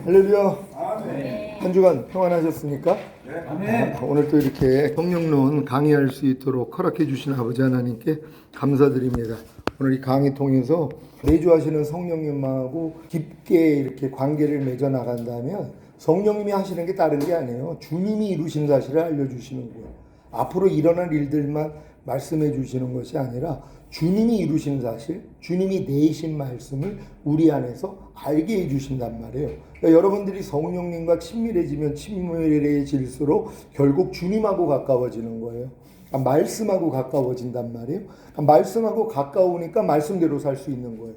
할렐루야. 아멘. 한 주간 평안하셨습니까? 네. 아멘. 오늘 또 이렇게 성령론 강의할 수 있도록 허락해 주신 아버지 하나님께 감사드립니다. 오늘 이 강의 통해서 내주하시는 성령님하고 깊게 이렇게 관계를 맺어 나간다면 성령님이 하시는 게 다른 게 아니에요. 주님이 이루신 사실을 알려주시는 거예요. 앞으로 일어날 일들만 말씀해 주시는 것이 아니라 주님이 이루신 사실, 주님이 내신 말씀을 우리 안에서 알게 해주신단 말이에요. 그러니까 여러분들이 성령님과 친밀해지면 친밀해질수록 결국 주님하고 가까워지는 거예요. 그러니까 말씀하고 가까워진단 말이에요. 그러니까 말씀하고 가까우니까 말씀대로 살 수 있는 거예요.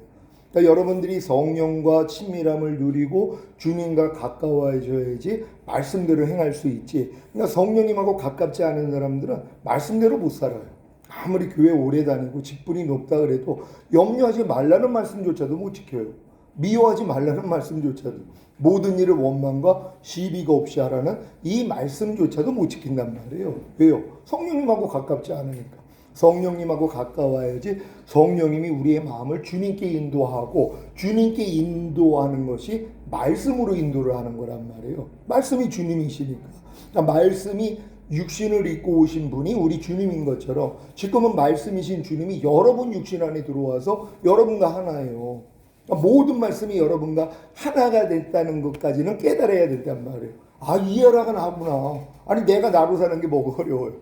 그러니까 여러분들이 성령과 친밀함을 누리고 주님과 가까워져야지 말씀대로 행할 수 있지. 그러니까 성령님하고 가깝지 않은 사람들은 말씀대로 못 살아요. 아무리 교회 오래 다니고 직분이 높다 그래도 염려하지 말라는 말씀조차도 못 지켜요. 미워하지 말라는 말씀조차도, 모든 일을 원망과 시비가 없이 하라는 이 말씀조차도 못 지킨단 말이에요. 왜요? 성령님하고 가깝지 않으니까. 성령님하고 가까워야지 성령님이 우리의 마음을 주님께 인도하고, 주님께 인도하는 것이 말씀으로 인도를 하는 거란 말이에요. 말씀이 주님이시니까. 그러니까 말씀이 육신을 입고 오신 분이 우리 주님인 것처럼 지금은 말씀이신 주님이 여러분 육신 안에 들어와서 여러분과 하나예요. 그러니까 모든 말씀이 여러분과 하나가 됐다는 것까지는 깨달아야 된단 말이에요. 아, 이해라가 나구나. 아니, 내가 나로 사는 게 뭐가 어려워요.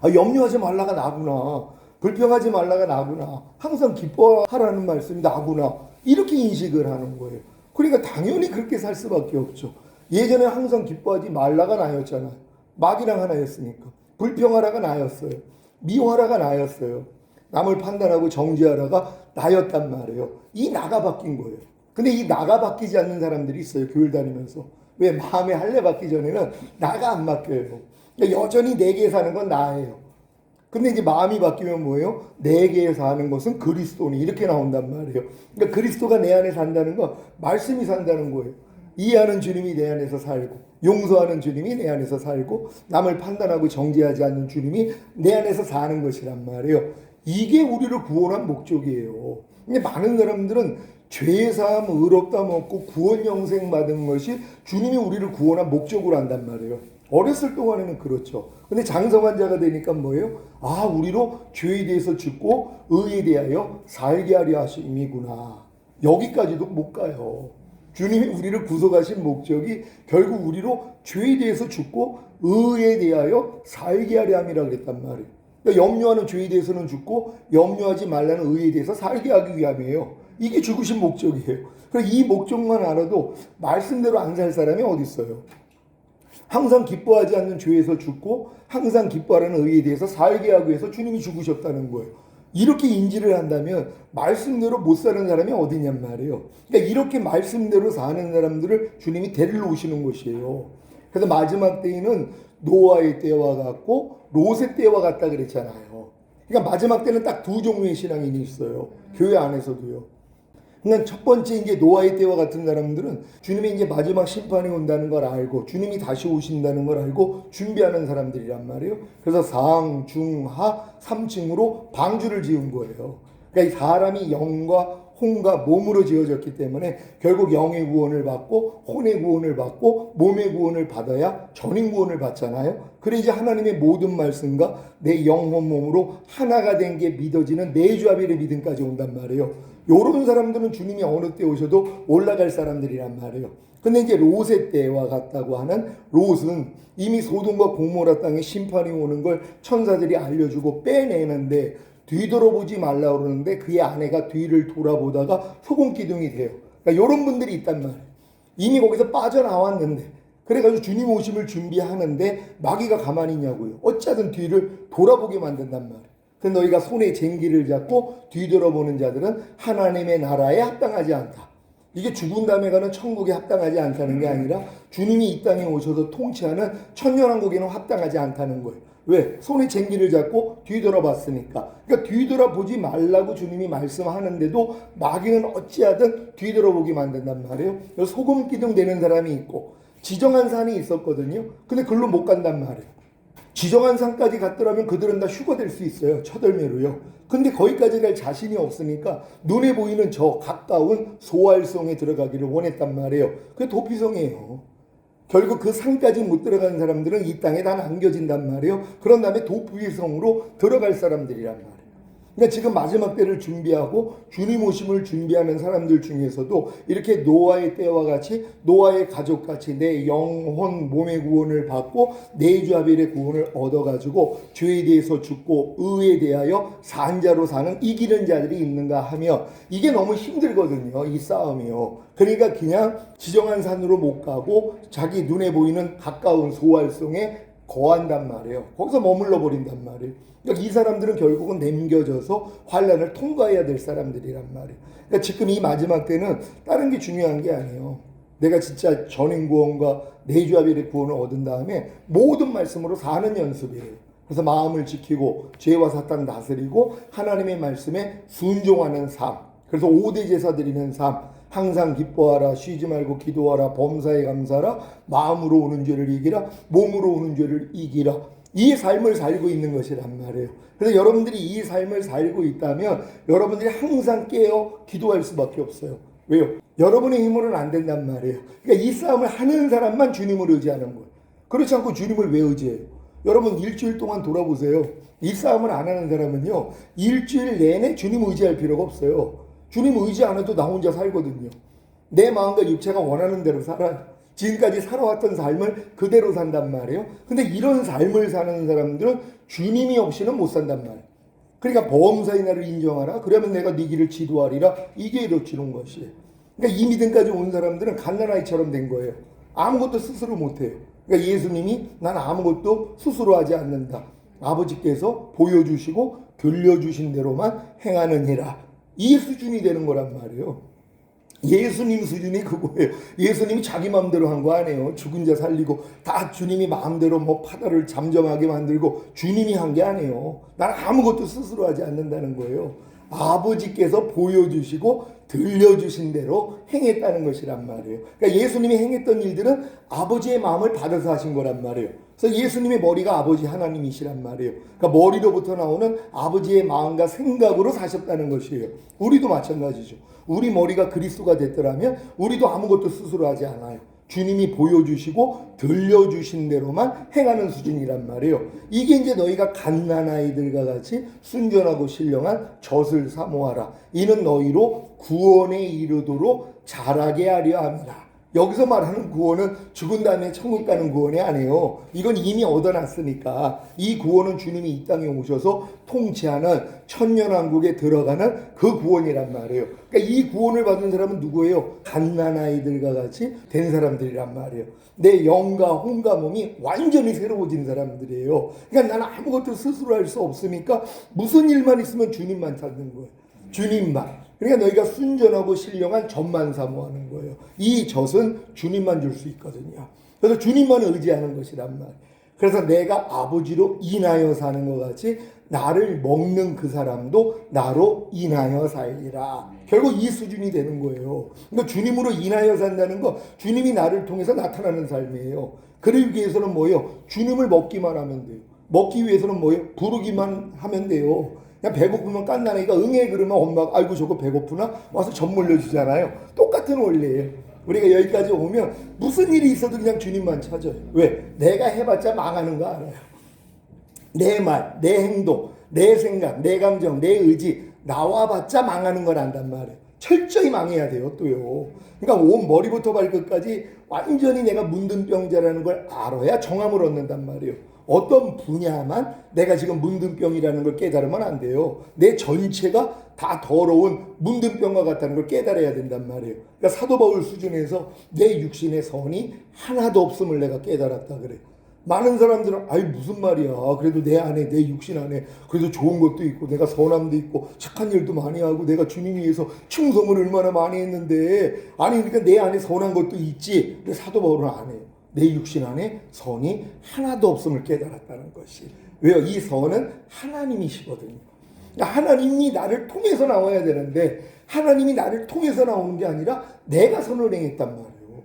아, 염려하지 말라가 나구나. 불평하지 말라가 나구나. 항상 기뻐하라는 말씀이 나구나. 이렇게 인식을 하는 거예요. 그러니까 당연히 그렇게 살 수밖에 없죠. 예전에 항상 기뻐하지 말라가 나였잖아요. 마귀랑 하나였으니까. 불평하라가 나였어요. 미워하라가 나였어요. 남을 판단하고 정죄하라가 나였단 말이에요. 이 나가 바뀐 거예요. 근데 이 나가 바뀌지 않는 사람들이 있어요. 교회 다니면서. 왜? 마음의 할례 받기 전에는 나가 안 바뀌어요. 그러니까 여전히 내게 사는 건 나예요. 근데 이제 마음이 바뀌면 뭐예요? 내게 사는 것은 그리스도니, 이렇게 나온단 말이에요. 그러니까 그리스도가 내 안에 산다는 건 말씀이 산다는 거예요. 이해하는 주님이 내 안에서 살고, 용서하는 주님이 내 안에서 살고, 남을 판단하고 정죄하지 않는 주님이 내 안에서 사는 것이란 말이에요. 이게 우리를 구원한 목적이에요. 근데 많은 사람들은 죄사함, 의롭다함 얻고 구원 영생 받은 것이 주님이 우리를 구원한 목적으로 한단 말이에요. 어렸을 동안에는 그렇죠. 근데 장성한 자가 되니까 뭐예요? 아, 우리로 죄에 대해서 죽고 의에 대하여 살게 하려 하심이구나. 여기까지도 못 가요. 주님이 우리를 구속하신 목적이 결국 우리로 죄에 대해서 죽고 의에 대하여 살게 하려 함이라 그랬단 말이에요. 그러니까 염려하는 죄에 대해서는 죽고 염려하지 말라는 의에 대해서 살게 하기 위함이에요. 이게 죽으신 목적이에요. 그래서 이 목적만 알아도 말씀대로 안 살 사람이 어디 있어요? 항상 기뻐하지 않는 죄에서 죽고 항상 기뻐하는 의에 대해서 살게 하기 위해서 주님이 죽으셨다는 거예요. 이렇게 인지를 한다면 말씀대로 못 사는 사람이 어디냔 말이에요. 그러니까 이렇게 말씀대로 사는 사람들을 주님이 데리러 오시는 것이에요. 그래서 마지막 때에는 노아의 때와 같고 롯의 때와 같다 그랬잖아요. 그러니까 마지막 때는 딱 두 종류의 신앙인이 있어요. 교회 안에서도요. 그러니까 첫 번째 이제 노아의 때와 같은 사람들은 주님이 이제 마지막 심판이 온다는 걸 알고 주님이 다시 오신다는 걸 알고 준비하는 사람들이란 말이에요. 그래서 상, 중, 하, 3층으로 방주를 지은 거예요. 그러니까 이 사람이 영과 혼과 몸으로 지어졌기 때문에 결국 영의 구원을 받고 혼의 구원을 받고 몸의 구원을 받아야 전인 구원을 받잖아요. 그래 이제 하나님의 모든 말씀과 내 영혼 몸으로 하나가 된 게 믿어지는 내주합의의 믿음까지 온단 말이에요. 요런 사람들은 주님이 어느 때 오셔도 올라갈 사람들이란 말이에요. 근데 이제 롯의 때와 같다고 하는 롯은 이미 소돔과 고모라 땅에 심판이 오는 걸 천사들이 알려주고 빼내는데 뒤돌아보지 말라고 그러는데 그의 아내가 뒤를 돌아보다가 소금기둥이 돼요. 그러니까 이런 분들이 있단 말이에요. 이미 거기서 빠져나왔는데 그래가지고 주님 오심을 준비하는데 마귀가 가만히 있냐고요. 어찌하든 뒤를 돌아보게 만든단 말이에요. 근데 너희가 손에 쟁기를 잡고 뒤돌아보는 자들은 하나님의 나라에 합당하지 않다. 이게 죽은 다음에 가는 천국에 합당하지 않다는 게 아니라 주님이 이 땅에 오셔서 통치하는 천년왕국에는 합당하지 않다는 거예요. 왜? 손에 쟁기를 잡고 뒤돌아봤으니까. 그러니까 뒤돌아보지 말라고 주님이 말씀하는데도 마귀는 어찌하든 뒤돌아보게 만든단 말이에요. 그래서 소금기둥 되는 사람이 있고 지정한 산이 있었거든요. 근데 글로 못 간단 말이에요. 지정한 산까지 갔더라면 그들은 다 휴가 될 수 있어요. 첫월매로요. 근데 거기까지 갈 자신이 없으니까 눈에 보이는 저 가까운 소활성에 들어가기를 원했단 말이에요. 그게 도피성이에요. 결국 그 산까지 못 들어가는 사람들은 이 땅에 다 남겨진단 말이에요. 그런 다음에 도피성으로 들어갈 사람들이란 말이에요. 그러니까 지금 마지막 때를 준비하고 주님 오심을 준비하는 사람들 중에서도 이렇게 노아의 때와 같이 노아의 가족같이 내 영혼 몸의 구원을 받고 내주 아벨의 구원을 얻어가지고 죄에 대해서 죽고 의에 대하여 산자로 사는 이기는 자들이 있는가 하며 이게 너무 힘들거든요. 이 싸움이요. 그러니까 그냥 지정한 산으로 못 가고 자기 눈에 보이는 가까운 소활성에 거한단 말이에요. 거기서 머물러 버린단 말이에요. 그러니까 이 사람들은 결국은 남겨져서 환란을 통과해야 될 사람들이란 말이에요. 그러니까 지금 이 마지막 때는 다른 게 중요한 게 아니에요. 내가 진짜 전인 구원과 내주 아벨의 구원을 얻은 다음에 모든 말씀으로 사는 연습이에요. 그래서 마음을 지키고 죄와 사탄 다스리고 하나님의 말씀에 순종하는 삶. 그래서 5대 제사 드리는 삶. 항상 기뻐하라, 쉬지 말고 기도하라, 범사에 감사하라, 마음으로 오는 죄를 이기라, 몸으로 오는 죄를 이기라. 이 삶을 살고 있는 것이란 말이에요. 그래서 여러분들이 이 삶을 살고 있다면 여러분들이 항상 깨어 기도할 수밖에 없어요. 왜요? 여러분의 힘으로는 안 된단 말이에요. 그러니까 이 싸움을 하는 사람만 주님을 의지하는 거예요. 그렇지 않고 주님을 왜 의지해요? 여러분 일주일 동안 돌아보세요. 이 싸움을 안 하는 사람은요, 일주일 내내 주님 의지할 필요가 없어요. 주님 의지 안 해도 나 혼자 살거든요. 내 마음과 육체가 원하는 대로 살아요. 지금까지 살아왔던 삶을 그대로 산단 말이에요. 근데 이런 삶을 사는 사람들은 주님이 없이는 못 산단 말이에요. 그러니까 범사의 나를 인정하라. 그러면 내가 네 길을 지도하리라. 이게 이루어지는 것이에요. 그러니까 이 믿음까지 온 사람들은 갓난아이처럼 된 거예요. 아무것도 스스로 못해요. 그러니까 예수님이 난 아무것도 스스로 하지 않는다. 아버지께서 보여주시고 들려주신 대로만 행하느니라. 이 수준이 되는 거란 말이에요. 예수님 수준이 그거예요. 예수님이 자기 마음대로 한 거 아니에요. 죽은 자 살리고 다 주님이 마음대로 뭐 바다를 잠잠하게 만들고 주님이 한 게 아니에요. 난 아무것도 스스로 하지 않는다는 거예요. 아버지께서 보여주시고 들려주신 대로 행했다는 것이란 말이에요. 그러니까 예수님이 행했던 일들은 아버지의 마음을 받아서 하신 거란 말이에요. 그래서 예수님의 머리가 아버지 하나님이시란 말이에요. 그러니까 머리로부터 나오는 아버지의 마음과 생각으로 사셨다는 것이에요. 우리도 마찬가지죠. 우리 머리가 그리스도가 됐더라면 우리도 아무것도 스스로 하지 않아요. 주님이 보여주시고 들려주신 대로만 행하는 수준이란 말이에요. 이게 이제 너희가 갓난아이들과 같이 순전하고 신령한 젖을 사모하라. 이는 너희로 구원에 이르도록 자라게 하려 함이라. 여기서 말하는 구원은 죽은 다음에 천국 가는 구원이 아니에요. 이건 이미 얻어놨으니까. 이 구원은 주님이 이 땅에 오셔서 통치하는 천년왕국에 들어가는 그 구원이란 말이에요. 그러니까 이 구원을 받은 사람은 누구예요? 갓난아이들과 같이 된 사람들이란 말이에요. 내 영과 혼과 몸이 완전히 새로워진 사람들이에요. 그러니까 나는 아무것도 스스로 할 수 없으니까 무슨 일만 있으면 주님만 찾는 거예요. 주님만. 그러니까 너희가 순전하고 신령한 젖만 사모하는 거예요. 이 젖은 주님만 줄 수 있거든요. 그래서 주님만 의지하는 것이란 말이에요. 그래서 내가 아버지로 인하여 사는 것 같이 나를 먹는 그 사람도 나로 인하여 살리라. 결국 이 수준이 되는 거예요. 그러니까 주님으로 인하여 산다는 거, 주님이 나를 통해서 나타나는 삶이에요. 그러기 위해서는 뭐예요? 주님을 먹기만 하면 돼요. 먹기 위해서는 뭐예요? 부르기만 하면 돼요. 그냥 배고프면 깐난아이가 응애 그러면 엄마가 아이고 저거 배고프나? 와서 젖 물려주잖아요. 똑같은 원리예요. 우리가 여기까지 오면 무슨 일이 있어도 그냥 주님만 찾아요. 왜? 내가 해봤자 망하는 거 알아요. 내 말, 내 행동, 내 생각, 내 감정, 내 의지 나와봤자 망하는 걸 안단 말이에요. 철저히 망해야 돼요 또요. 그러니까 온 머리부터 발끝까지 완전히 내가 문둥병자라는 걸 알아야 정함을 얻는단 말이에요. 어떤 분야만 내가 지금 문둥병이라는 걸 깨달으면 안 돼요. 내 전체가 다 더러운 문둥병과 같다는 걸 깨달아야 된단 말이에요. 그러니까 사도 바울 수준에서 내 육신의 선이 하나도 없음을 내가 깨달았다 그래요. 많은 사람들은 아이 무슨 말이야. 그래도 내 안에 내 육신 안에 그래도 좋은 것도 있고 내가 선함도 있고 착한 일도 많이 하고 내가 주님 위해서 충성을 얼마나 많이 했는데 아니 그러니까 내 안에 선한 것도 있지. 근데 사도 바울은 안 해요. 내 육신 안에 선이 하나도 없음을 깨달았다는 것이. 왜요? 이 선은 하나님이시거든요. 그러니까 하나님이 나를 통해서 나와야 되는데 하나님이 나를 통해서 나오는 게 아니라 내가 선을 행했단 말이에요.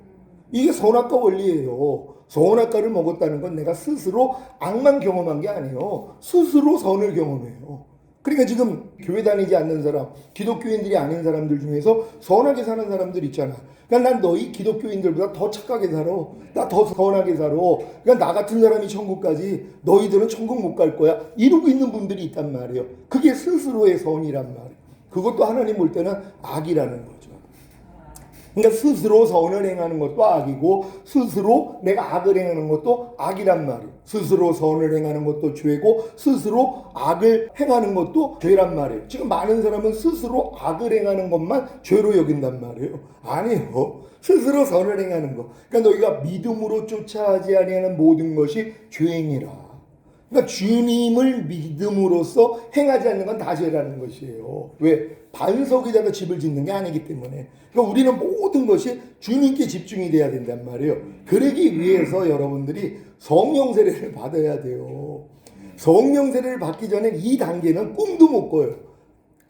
이게 선악과 원리예요. 선악과를 먹었다는 건 내가 스스로 악만 경험한 게 아니에요. 스스로 선을 경험해요. 그러니까 지금 교회 다니지 않는 사람, 기독교인들이 아닌 사람들 중에서 선하게 사는 사람들 있잖아. 그러니까 난 너희 기독교인들보다 더 착하게 살아. 나 더 선하게 살아. 그러니까 나 같은 사람이 천국 가지. 너희들은 천국 못 갈 거야. 이러고 있는 분들이 있단 말이에요. 그게 스스로의 선이란 말이에요. 그것도 하나님 볼 때는 악이라는 거죠. 그러니까 스스로 선을 행하는 것도 악이고 스스로 내가 악을 행하는 것도 악이란 말이에요. 스스로 선을 행하는 것도 죄고 스스로 악을 행하는 것도 죄란 말이에요. 지금 많은 사람은 스스로 악을 행하는 것만 죄로 여긴단 말이에요. 아니요. 스스로 선을 행하는 것. 그러니까 너희가 믿음으로 쫓아하지 아니하는 모든 것이 죄이니라. 그러니까 주님을 믿음으로써 행하지 않는 건 다 죄라는 것이에요. 왜? 반석에다가 집을 짓는 게 아니기 때문에. 그러니까 우리는 모든 것이 주님께 집중이 돼야 된단 말이에요. 그러기 위해서 여러분들이 성령 세례를 받아야 돼요. 성령 세례를 받기 전에 이 단계는 꿈도 못 꿔요.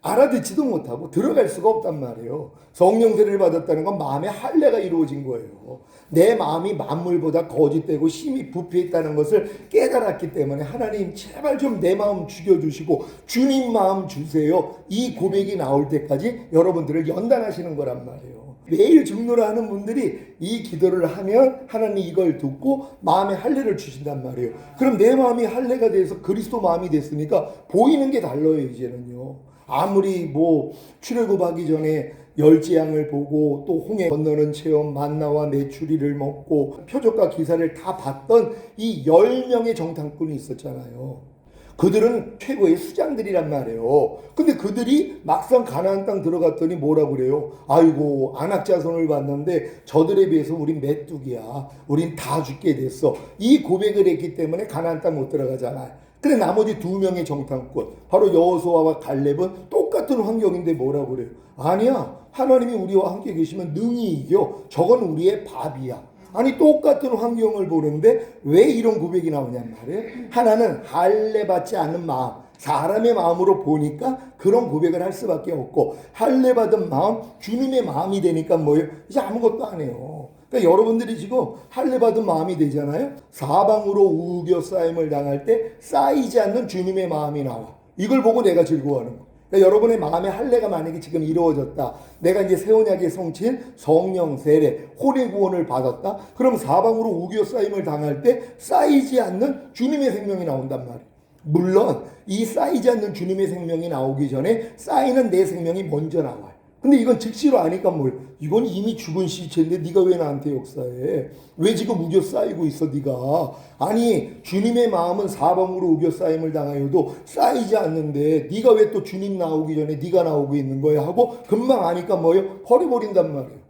알아듣지도 못하고 들어갈 수가 없단 말이에요. 성령 세례를 받았다는 건 마음의 할례가 이루어진 거예요. 내 마음이 만물보다 거짓되고 심히 부패했다는 것을 깨달았기 때문에 하나님 제발 좀 내 마음 죽여주시고 주님 마음 주세요. 이 고백이 나올 때까지 여러분들을 연단하시는 거란 말이에요. 매일 증노를 하는 분들이 이 기도를 하면 하나님 이걸 듣고 마음의 할례를 주신단 말이에요. 그럼 내 마음이 할례가 돼서 그리스도 마음이 됐으니까 보이는 게 달라요. 이제는요. 아무리 뭐 출애굽하기 전에 열지양을 보고 또 홍해 건너는 체험, 만나와 메추리를 먹고 표적과 기사를 다 봤던 이 10명의 정탐꾼이 있었잖아요. 그들은 최고의 수장들이란 말이에요. 근데 그들이 막상 가나안 땅 들어갔더니 뭐라 그래요? 아이고 안악자손을 봤는데 저들에 비해서 우린 메뚜기야. 우린 다 죽게 됐어. 이 고백을 했기 때문에 가나안 땅 못 들어가잖아요. 근데 나머지 2명의 정탐꾼 바로 여호수아와 갈렙은 똑같은 환경인데 뭐라 그래요? 아니야. 하나님이 우리와 함께 계시면 능히 이겨. 저건 우리의 밥이야. 아니 똑같은 환경을 보는데 왜 이런 고백이 나오냔 말이에요. 하나는 할례 받지 않는 마음, 사람의 마음으로 보니까 그런 고백을 할 수밖에 없고 할례 받은 마음, 주님의 마음이 되니까 뭐예요? 이제 아무것도 안 해요. 그러니까 여러분들이 지금 할례 받은 마음이 되잖아요. 사방으로 우겨 쌓임을 당할 때 쌓이지 않는 주님의 마음이 나와. 이걸 보고 내가 즐거워하는 거예요. 그러니까 여러분의 마음의 할례가 만약에 지금 이루어졌다. 내가 이제 새 언약의 성취인 성령 세례, 혼의 구원을 받았다. 그럼 사방으로 우겨 쌓임을 당할 때 쌓이지 않는 주님의 생명이 나온단 말이에요. 물론 이 쌓이지 않는 주님의 생명이 나오기 전에 쌓이는 내 생명이 먼저 나와요. 근데 이건 즉시로 아니까 뭐예요? 이건 이미 죽은 시체인데 네가 왜 나한테 역사해? 왜 지금 우겨 쌓이고 있어 네가? 아니 주님의 마음은 사방으로 우겨 쌓임을 당하여도 쌓이지 않는데 네가 왜 또 주님 나오기 전에 네가 나오고 있는 거야? 하고 금방 아니까 뭐예요? 버려버린단 말이에요.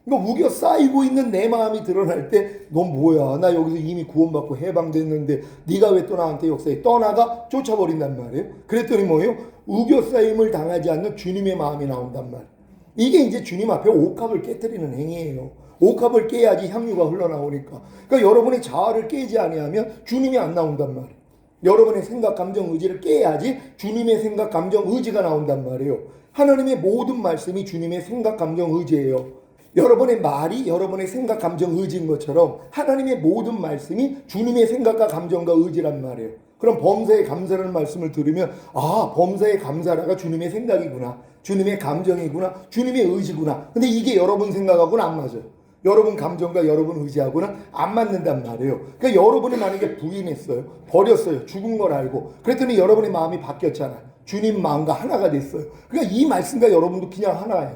그러니까 우겨 쌓이고 있는 내 마음이 드러날 때 넌 뭐야? 나 여기서 이미 구원받고 해방됐는데 네가 왜 또 나한테 역사해? 떠나가 쫓아버린단 말이에요. 그랬더니 뭐예요? 우겨 쌓임을 당하지 않는 주님의 마음이 나온단 말이에요. 이게 이제 주님 앞에 옥합을 깨뜨리는 행위예요. 옥합을 깨야지 향유가 흘러나오니까. 그러니까 여러분의 자아를 깨지 아니하면 주님이 안 나온단 말이에요. 여러분의 생각, 감정, 의지를 깨야지 주님의 생각, 감정, 의지가 나온단 말이에요. 하나님의 모든 말씀이 주님의 생각, 감정, 의지예요. 여러분의 말이 여러분의 생각, 감정, 의지인 것처럼 하나님의 모든 말씀이 주님의 생각과 감정과 의지란 말이에요. 그럼 범사에 감사라는 말씀을 들으면 아 범사에 감사라가 주님의 생각이구나. 주님의 감정이구나. 주님의 의지구나. 근데 이게 여러분 생각하고는 안 맞아요. 여러분 감정과 여러분 의지하고는 안 맞는단 말이에요. 그러니까 여러분이 만약에 부인했어요. 버렸어요. 죽은 걸 알고. 그랬더니 여러분의 마음이 바뀌었잖아요. 주님 마음과 하나가 됐어요. 그러니까 이 말씀과 여러분도 그냥 하나예요.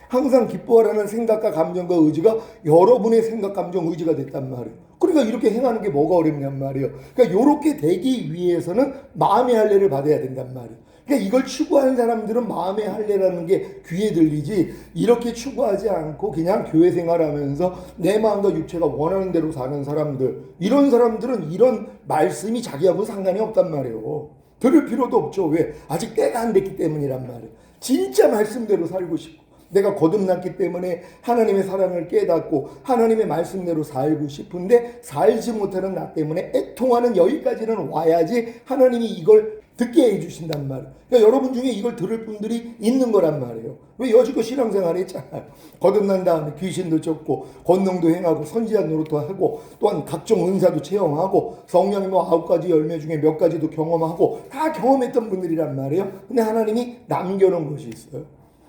항상 기뻐하라는 생각과 감정과 의지가 여러분의 생각, 감정, 의지가 됐단 말이에요. 그러니까 이렇게 행하는 게 뭐가 어렵냔 말이에요. 그러니까 이렇게 되기 위해서는 마음의 할례를 받아야 된단 말이에요. 그러니까 이걸 추구하는 사람들은 마음의 할례라는 게 귀에 들리지 이렇게 추구하지 않고 그냥 교회 생활하면서 내 마음과 육체가 원하는 대로 사는 사람들 이런 사람들은 이런 말씀이 자기하고 상관이 없단 말이에요. 들을 필요도 없죠. 왜? 아직 때가 안 됐기 때문이란 말이에요. 진짜 말씀대로 살고 싶고 내가 거듭났기 때문에 하나님의 사랑을 깨닫고 하나님의 말씀대로 살고 싶은데 살지 못하는 나 때문에 애통하는 여기까지는 와야지 하나님이 이걸 듣게 해주신단 말이에요. 그러니까 여러분 중에 이걸 들을 분들이 있는 거란 말이에요. 왜 여지껏 신앙생활 했잖아요. 거듭난 다음에 귀신도 쫓고 권능도 행하고 선지자 노릇도 하고 또한 각종 은사도 체험하고 성령의 9가지 열매 중에 몇 가지도 경험하고 다 경험했던 분들이란 말이에요. 근데 하나님이 남겨놓은 것이 있어요.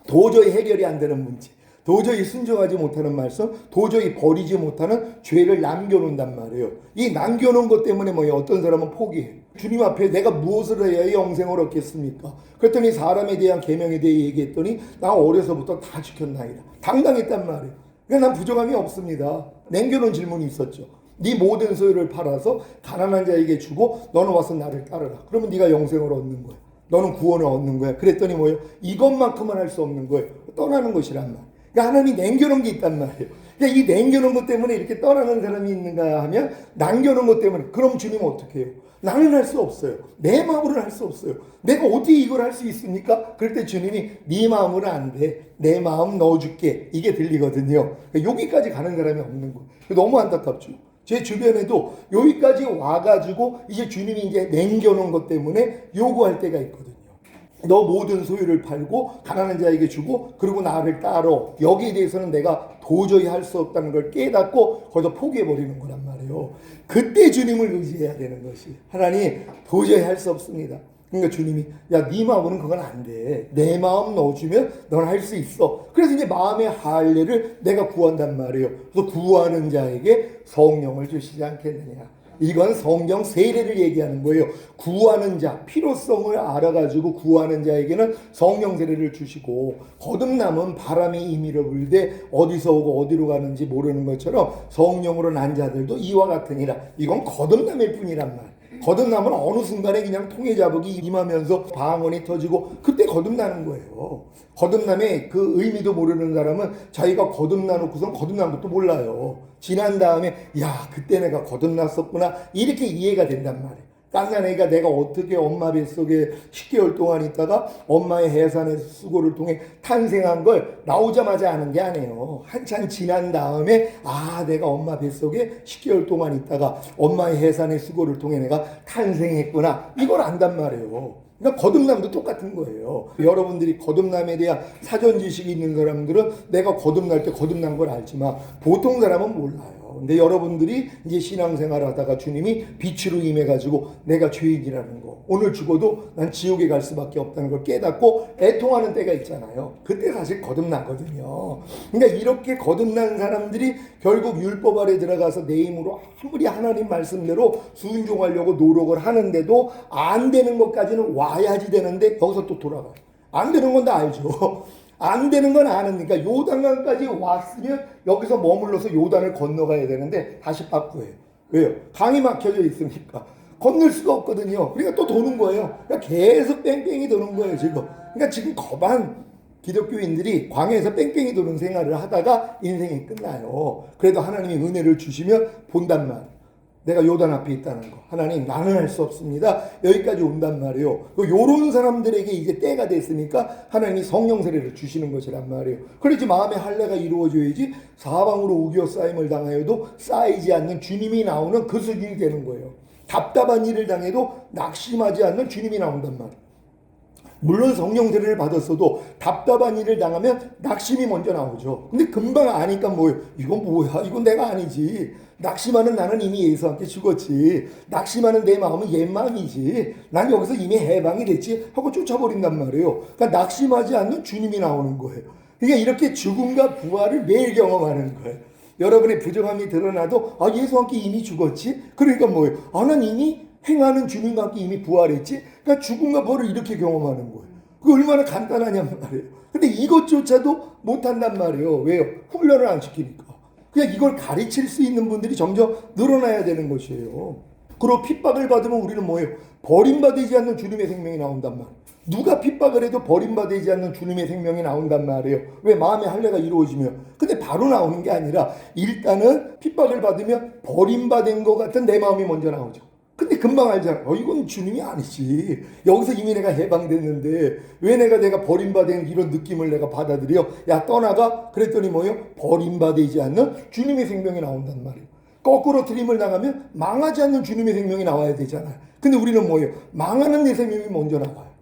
도저히 해결이 안 되는 문제, 도저히 순종하지 못하는 말씀, 도저히 버리지 못하는 죄를 남겨놓는단 말이에요. 이 남겨놓은 것 때문에 뭐예요? 어떤 사람은 포기해요. 주님 앞에 내가 무엇을 해야 영생을 얻겠습니까? 그랬더니 사람에 대한 계명에 대해 얘기했더니 나 어려서부터 다 지켰나이다. 당당했단 말이에요. 그러니까 난 부정함이 없습니다. 남겨놓은 질문이 있었죠. 네 모든 소유를 팔아서 가난한 자에게 주고 너는 와서 나를 따르라. 그러면 네가 영생을 얻는 거야. 너는 구원을 얻는 거야. 그랬더니 뭐예요? 이것만큼은 할 수 없는 거예요. 떠나는 것이란 말. 그러니까 하나님이 남겨놓은 게 있단 말이에요. 그러니까 이 남겨놓은 것 때문에 이렇게 떠나는 사람이 있는가 하면 남겨놓은 것 때문에 그럼 주님은 어떻게 해요? 나는 할 수 없어요. 내 마음으로는 할 수 없어요. 내가 어떻게 이걸 할 수 있습니까? 그럴 때 주님이 네 마음으로는 안 돼. 내 마음 넣어줄게. 이게 들리거든요. 그러니까 여기까지 가는 사람이 없는 거예요. 너무 안타깝죠. 제 주변에도 여기까지 와가지고 이제 주님이 이제 남겨놓은 것 때문에 요구할 때가 있거든요. 너 모든 소유를 팔고 가난한 자에게 주고 그리고 나를 따러. 여기에 대해서는 내가 도저히 할 수 없다는 걸 깨닫고 거기서 포기해버리는 거란 말이에요. 그때 주님을 의지해야 되는 것이. 하나님 도저히 할 수 없습니다. 그러니까 주님이 야, 네 마음은 그건 안 돼. 내 마음 넣어주면 넌 할 수 있어. 그래서 이제 마음의 할례를 내가 구한단 말이에요. 그래서 구하는 자에게 성령을 주시지 않겠느냐. 이건 성령 세례를 얘기하는 거예요. 구하는 자, 필요성을 알아가지고 구하는 자에게는 성령 세례를 주시고 거듭남은 바람이 임의로 불되 어디서 오고 어디로 가는지 모르는 것처럼 성령으로 난 자들도 이와 같으니라. 이건 거듭남일 뿐이란 말. 거듭나면 어느 순간에 그냥 통해자복이 임하면서 방언이 터지고 그때 거듭나는 거예요. 거듭남의 그 의미도 모르는 사람은 자기가 거듭나놓고선 거듭난 것도 몰라요. 지난 다음에 야, 그때 내가 거듭났었구나 이렇게 이해가 된단 말이에요. 갓난 애가 내가 어떻게 엄마 뱃속에 10개월 동안 있다가 엄마의 해산의 수고를 통해 탄생한 걸 나오자마자 아는 게 아니에요. 한참 지난 다음에 아, 내가 엄마 뱃속에 10개월 동안 있다가 엄마의 해산의 수고를 통해 내가 탄생했구나 이걸 안단 말이에요. 그러니까 거듭남도 똑같은 거예요. 여러분들이 거듭남에 대한 사전 지식이 있는 사람들은 내가 거듭날 때 거듭난 걸 알지만 보통 사람은 몰라요. 근데 여러분들이 이제 신앙생활을 하다가 주님이 빛으로 임해가지고 내가 죄인이라는 거, 오늘 죽어도 난 지옥에 갈 수밖에 없다는 걸 깨닫고 애통하는 때가 있잖아요. 그때 사실 거듭나거든요. 그러니까 이렇게 거듭난 사람들이 결국 율법 아래 들어가서 내 힘으로 아무리 하나님 말씀대로 순종하려고 노력을 하는데도 안 되는 것까지는 와야지 되는데 거기서 또 돌아가요. 안 되는 건 다 알죠. 안 되는 건 아니니까 요단강까지 왔으면 여기서 머물러서 요단을 건너가야 되는데 다시 바꾸어요. 왜요? 강이 막혀져 있으니까 건널 수가 없거든요. 그러니까 또 도는 거예요. 그러니까 계속 뺑뺑이 도는 거예요 지금. 그러니까 지금 거반 기독교인들이 광야에서 뺑뺑이 도는 생활을 하다가 인생이 끝나요. 그래도 하나님이 은혜를 주시면 본단 말이에요. 내가 요단 앞에 있다는 거. 하나님 나는 할 수 없습니다. 여기까지 온단 말이에요. 요런 사람들에게 이제 때가 됐으니까 하나님이 성령 세례를 주시는 것이란 말이에요. 그렇지 마음의 할례가 이루어져야지 사방으로 우겨 쌓임을 당하여도 쌓이지 않는 주님이 나오는 그 수준이 되는 거예요. 답답한 일을 당해도 낙심하지 않는 주님이 나온단 말이에요. 물론 성령 세례를 받았어도 답답한 일을 당하면 낙심이 먼저 나오죠. 근데 금방 아니까 뭐예요? 이건 뭐야? 이건 내가 아니지. 낙심하는 나는 이미 예수와 함께 죽었지. 낙심하는 내 마음은 옛 마음이지. 난 여기서 이미 해방이 됐지 하고 쫓아버린단 말이에요. 그러니까 낙심하지 않는 주님이 나오는 거예요. 그러니까 이렇게 죽음과 부활을 매일 경험하는 거예요. 여러분의 부정함이 드러나도 아, 예수와 함께 이미 죽었지? 그러니까 뭐예요? 아, 난 이미 행하는 주님과 함께 이미 부활했지? 그러니까 죽음과 부활을 이렇게 경험하는 거예요. 그게 얼마나 간단하냔 말이에요. 근데 이것조차도 못한단 말이에요. 왜요? 훈련을 안 시키니까. 그냥 이걸 가르칠 수 있는 분들이 점점 늘어나야 되는 것이에요. 그리고 핍박을 받으면 우리는 뭐예요? 버림받지 않는 주님의 생명이 나온단 말이에요. 누가 핍박을 해도 버림받지 않는 주님의 생명이 나온단 말이에요. 왜? 마음의 할례가 이루어지면. 근데 바로 나오는 게 아니라 일단은 핍박을 받으면 버림받은 것 같은 내 마음이 먼저 나오죠. 근데 금방 알잖아. 이건 주님이 아니지. 여기서 이미 내가 해방됐는데 왜 내가 버림받은 이런 느낌을 내가 받아들여? 야, 떠나가? 그랬더니 뭐예요? 버림받지 않는 주님의 생명이 나온단 말이에요. 거꾸로 트림을 나가면 망하지 않는 주님의 생명이 나와야 되잖아요. 근데 우리는 뭐예요? 망하는 내 생명이 먼저 나와요.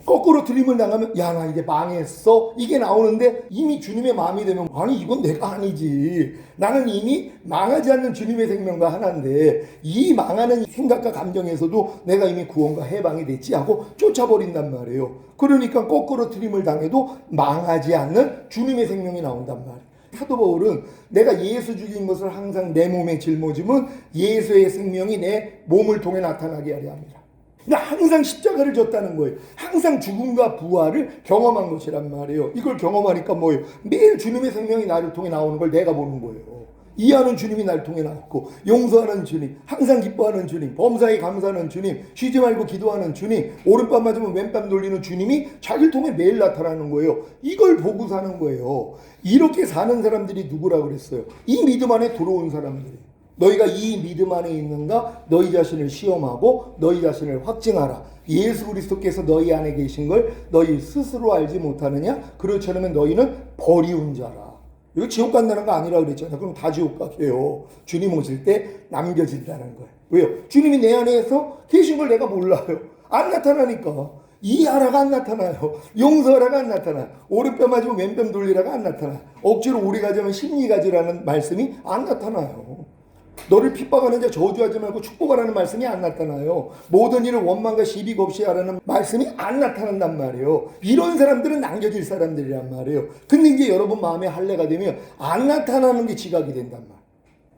거꾸로 드림을 나가면 야, 나 이제 망했어, 이게 나오는데 이미 주님의 마음이 되면 아니 이건 내가 아니지, 나는 이미 망하지 않는 주님의 생명과 하나인데 이 망하는 생각과 감정에서도 내가 이미 구원과 해방이 됐지 하고 쫓아버린단 말이에요. 그러니까 거꾸로 드림을 당해도 망하지 않는 주님의 생명이 나온단 말이에요. 사도 바울은 내가 예수 죽인 것을 항상 내 몸에 짊어지면 예수의 생명이 내 몸을 통해 나타나게 하려 합니다. 항상 십자가를 졌다는 거예요. 항상 죽음과 부활을 경험한 것이란 말이에요. 이걸 경험하니까 뭐예요? 매일 주님의 생명이 나를 통해 나오는 걸 내가 보는 거예요. 이해하는 주님이 나를 통해 나왔고, 용서하는 주님, 항상 기뻐하는 주님, 범사에 감사하는 주님, 쉬지 말고 기도하는 주님, 오른밤 맞으면 왼밤 돌리는 주님이 자기를 통해 매일 나타나는 거예요. 이걸 보고 사는 거예요. 이렇게 사는 사람들이 누구라고 그랬어요? 이 믿음 안에 들어온 사람들이. 너희가 이 믿음 안에 있는가? 너희 자신을 시험하고 너희 자신을 확증하라. 예수 그리스도께서 너희 안에 계신 걸 너희 스스로 알지 못하느냐? 그렇지 않으면 너희는 버리운 자라. 이거 지옥 간다는 거 아니라 그랬잖아요. 그럼 다 지옥 가게요. 주님 오실 때 남겨진다는 거예요. 왜요? 주님이 내 안에서 계신 걸 내가 몰라요. 안 나타나니까. 이해하라가 안 나타나요. 용서하라가 안 나타나요. 오른뺨 맞으면 왼뺨 돌리라가 안 나타나요. 억지로 오래 가자면 심리 가지라는 말씀이 안 나타나요. 너를 핍박하는 자 저주하지 말고 축복하라는 말씀이 안 나타나요. 모든 일을 원망과 시비 없이 하라는 말씀이 안 나타난단 말이에요. 이런 사람들은 남겨질 사람들이란 말이에요. 근데 이제 여러분 마음에 할례가 되면 안 나타나는 게 지각이 된단 말이에요.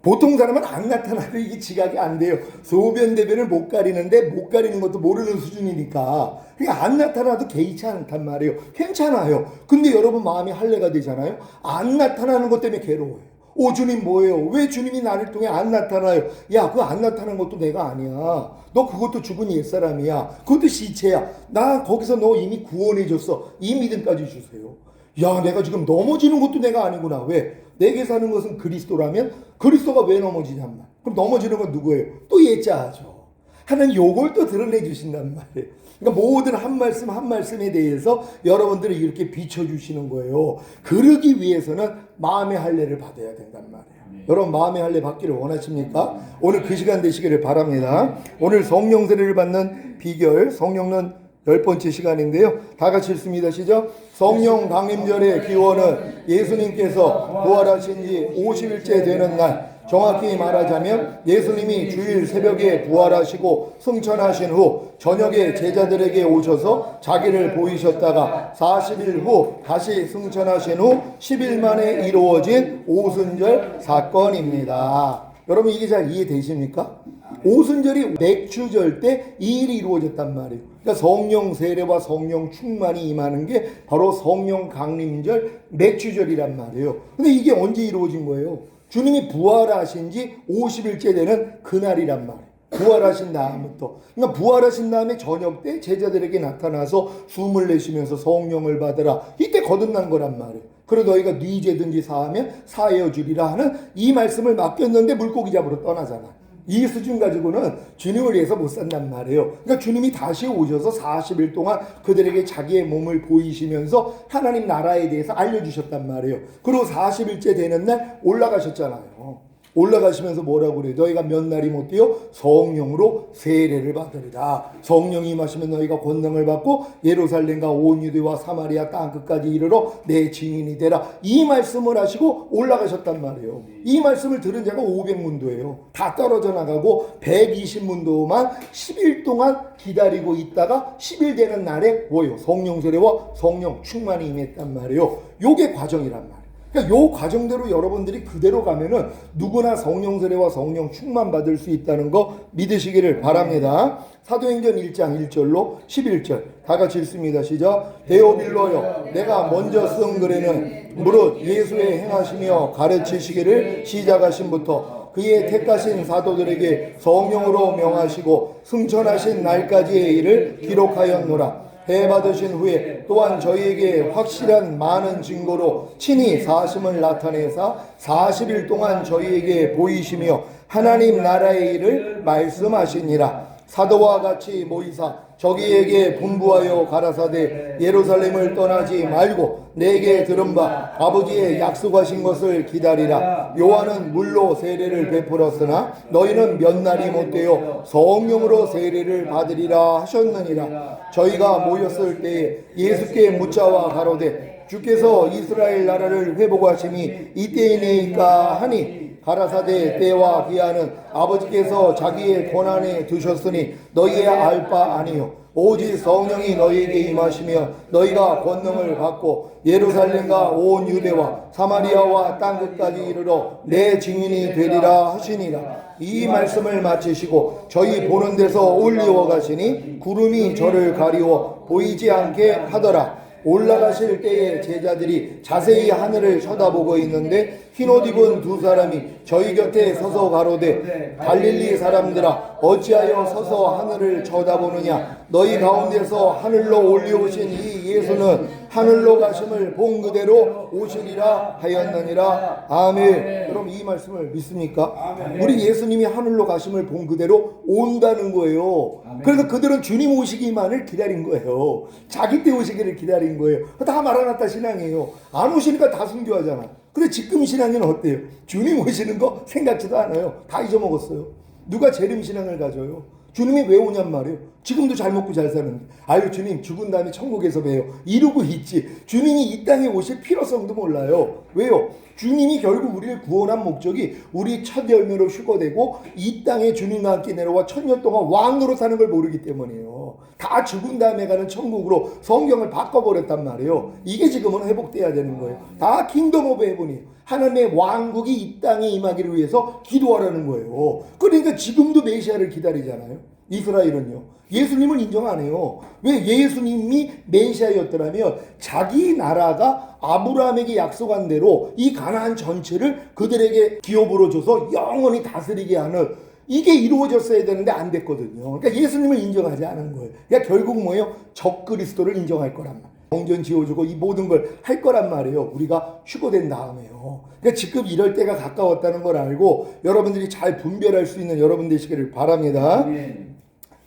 보통 사람은 안 나타나도 이게 지각이 안 돼요. 소변 대변을 못 가리는데 못 가리는 것도 모르는 수준이니까. 그러니까 안 나타나도 개의치 않단 말이에요. 괜찮아요. 근데 여러분 마음이 할례가 되잖아요. 안 나타나는 것 때문에 괴로워요. 오, 주님 뭐예요? 왜 주님이 나를 통해 안 나타나요? 야, 그거 안 나타나는 것도 내가 아니야. 너 그것도 죽은 옛사람이야. 그것도 시체야. 나 거기서 너 이미 구원해줬어. 이 믿음까지 주세요. 야, 내가 지금 넘어지는 것도 내가 아니구나. 왜? 내게 사는 것은 그리스도라면 그리스도가 왜 넘어지냔 말. 그럼 넘어지는 건 누구예요? 또 옛자죠. 하나님 요걸 또 드러내 주신단 말이에요. 그러니까 모든 한 말씀 한 말씀에 대해서 여러분들이 이렇게 비춰주시는 거예요. 그러기 위해서는 마음의 할례를 받아야 된단 말이에요. 여러분 마음의 할례 받기를 원하십니까? 오늘 그 시간 되시기를 바랍니다. 오늘 성령 세례를 받는 비결, 성령은 10번째 시간인데요. 다 같이 읽습니다. 시작. 성령 강림절의 기원은 예수님께서 부활하신 지 50일째 되는 날, 정확히 말하자면 예수님이 주일 새벽에 부활하시고 승천하신 후 저녁에 제자들에게 오셔서 자기를 보이셨다가 40일 후 다시 승천하신 후 10일 만에 이루어진 오순절 사건입니다. 여러분 이게 잘 이해되십니까? 오순절이 맥주절 때 이 일이 이루어졌단 말이에요. 그러니까 성령 세례와 성령 충만이 임하는 게 바로 성령 강림절 맥주절이란 말이에요. 근데 이게 언제 이루어진 거예요? 주님이 부활하신 지 50일째 되는 그날이란 말이에요. 부활하신 다음부터. 그러니까 부활하신 다음에 저녁 때 제자들에게 나타나서 숨을 내쉬면서 성령을 받으라. 이때 거듭난 거란 말이에요. 그래 너희가 네 죄든지 사하면 사하여 주리라 하는 이 말씀을 맡겼는데 물고기 잡으러 떠나잖아. 이 수준 가지고는 주님을 위해서 못 산단 말이에요. 그러니까 주님이 다시 오셔서 40일 동안 그들에게 자기의 몸을 보이시면서 하나님 나라에 대해서 알려주셨단 말이에요. 그리고 40일째 되는 날 올라가셨잖아요. 올라가시면서 뭐라고 그래요? 너희가 몇 날이 못 되어 성령으로 세례를 받으리라. 성령이 임하시면 너희가 권능을 받고 예루살렘과 온 유대와 사마리아 땅끝까지 이르러 내 증인이 되라. 이 말씀을 하시고 올라가셨단 말이에요. 이 말씀을 들은 자가 500문도예요. 다 떨어져 나가고 120문도만 10일 동안 기다리고 있다가 10일 되는 날에 뭐예요? 성령 세례와 성령 충만이 임했단 말이에요. 요게 과정이란 말이에요. 그러니까 요 과정대로 여러분들이 그대로 가면은 누구나 성령 세례와 성령 충만 받을 수 있다는 거 믿으시기를 바랍니다. 사도행전 1장 1절로 11절 다 같이 읽습니다. 시작. 데오빌로여, 내가 먼저 쓴 글에는 무릇 예수의 행하시며 가르치시기를 시작하신부터 그의 택하신 사도들에게 성령으로 명하시고 승천하신 날까지의 일을 기록하였노라. 해받으신 후에 또한 저희에게 확실한 많은 증거로 친히 사심을 나타내사 40일 동안 저희에게 보이시며 하나님 나라의 일을 말씀하시니라. 사도와 같이 모이사 저기에게 분부하여 가라사대 예루살렘을 떠나지 말고 내게 들은 바 아버지의 약속하신 것을 기다리라. 요한은 물로 세례를 베풀었으나 너희는 몇 날이 못되어 성령으로 세례를 받으리라 하셨느니라. 저희가 모였을 때에 예수께 묻자와 가로되 주께서 이스라엘 나라를 회복하심이 이때이니까 하니 가라사대 때와 기한은 아버지께서 자기의 권한에 두셨으니 너희의 알 바 아니요 오직 성령이 너희에게 임하시며 너희가 권능을 받고 예루살렘과 온 유대와 사마리아와 땅끝까지 이르러 내 증인이 되리라 하시니라. 이 말씀을 마치시고 저희 보는 데서 올리워 가시니 구름이 저를 가리워 보이지 않게 하더라. 올라가실 때에 제자들이 자세히 하늘을 쳐다보고 있는데 흰옷 입은 두 사람이 저희 곁에 서서 가로되 갈릴리 사람들아 어찌하여 서서 하늘을 쳐다보느냐. 너희 가운데서 하늘로 올려오신 이 예수는 하늘로 가심을 본 그대로 오시리라 하였느니라. 아멘. 그럼 이 말씀을 믿습니까? 우리 예수님이 하늘로 가심을 본 그대로 온다는 거예요. 그래서 그들은 주님 오시기만을 기다린 거예요. 자기 때 오시기를 기다린 거예요. 다 마라나타 신앙이에요. 안 오시니까 다 순교하잖아. 근데 지금 신앙은 어때요? 주님 오시는 거 생각지도 않아요. 다 잊어먹었어요. 누가 재림 신앙을 가져요? 주님이 왜 오냔 말이에요. 지금도 잘 먹고 잘 사는데 아유 주님 죽은 다음에 천국에서 봬요 이러고 있지. 주님이 이 땅에 오실 필요성도 몰라요. 왜요? 주님이 결국 우리를 구원한 목적이 우리 첫 열매로 휴거되고 이 땅에 주님과 함께 내려와 천년 동안 왕으로 사는 걸 모르기 때문이에요. 다 죽은 다음에 가는 천국으로 성경을 바꿔버렸단 말이에요. 이게 지금은 회복돼야 되는 거예요. 다 킹덤 오브 헤븐이에요. 하나님의 왕국이 이 땅에 임하기를 위해서 기도하라는 거예요. 그러니까 지금도 메시아를 기다리잖아요. 이스라엘은요. 예수님을 인정 안 해요. 왜? 예수님이 메시아였더라면 자기 나라가 아브라함에게 약속한 대로 이 가나안 전체를 그들에게 기업으로 줘서 영원히 다스리게 하는 이게 이루어졌어야 되는데 안 됐거든요. 그러니까 예수님을 인정하지 않은 거예요. 그러니까 결국 뭐예요? 적그리스도를 인정할 거란 말이에요. 성전 지어주고 이 모든 걸 할 거란 말이에요. 우리가 휴거된 다음에요. 그러니까 지금 이럴 때가 가까웠다는 걸 알고 여러분들이 잘 분별할 수 있는 여러분 되시기를 바랍니다.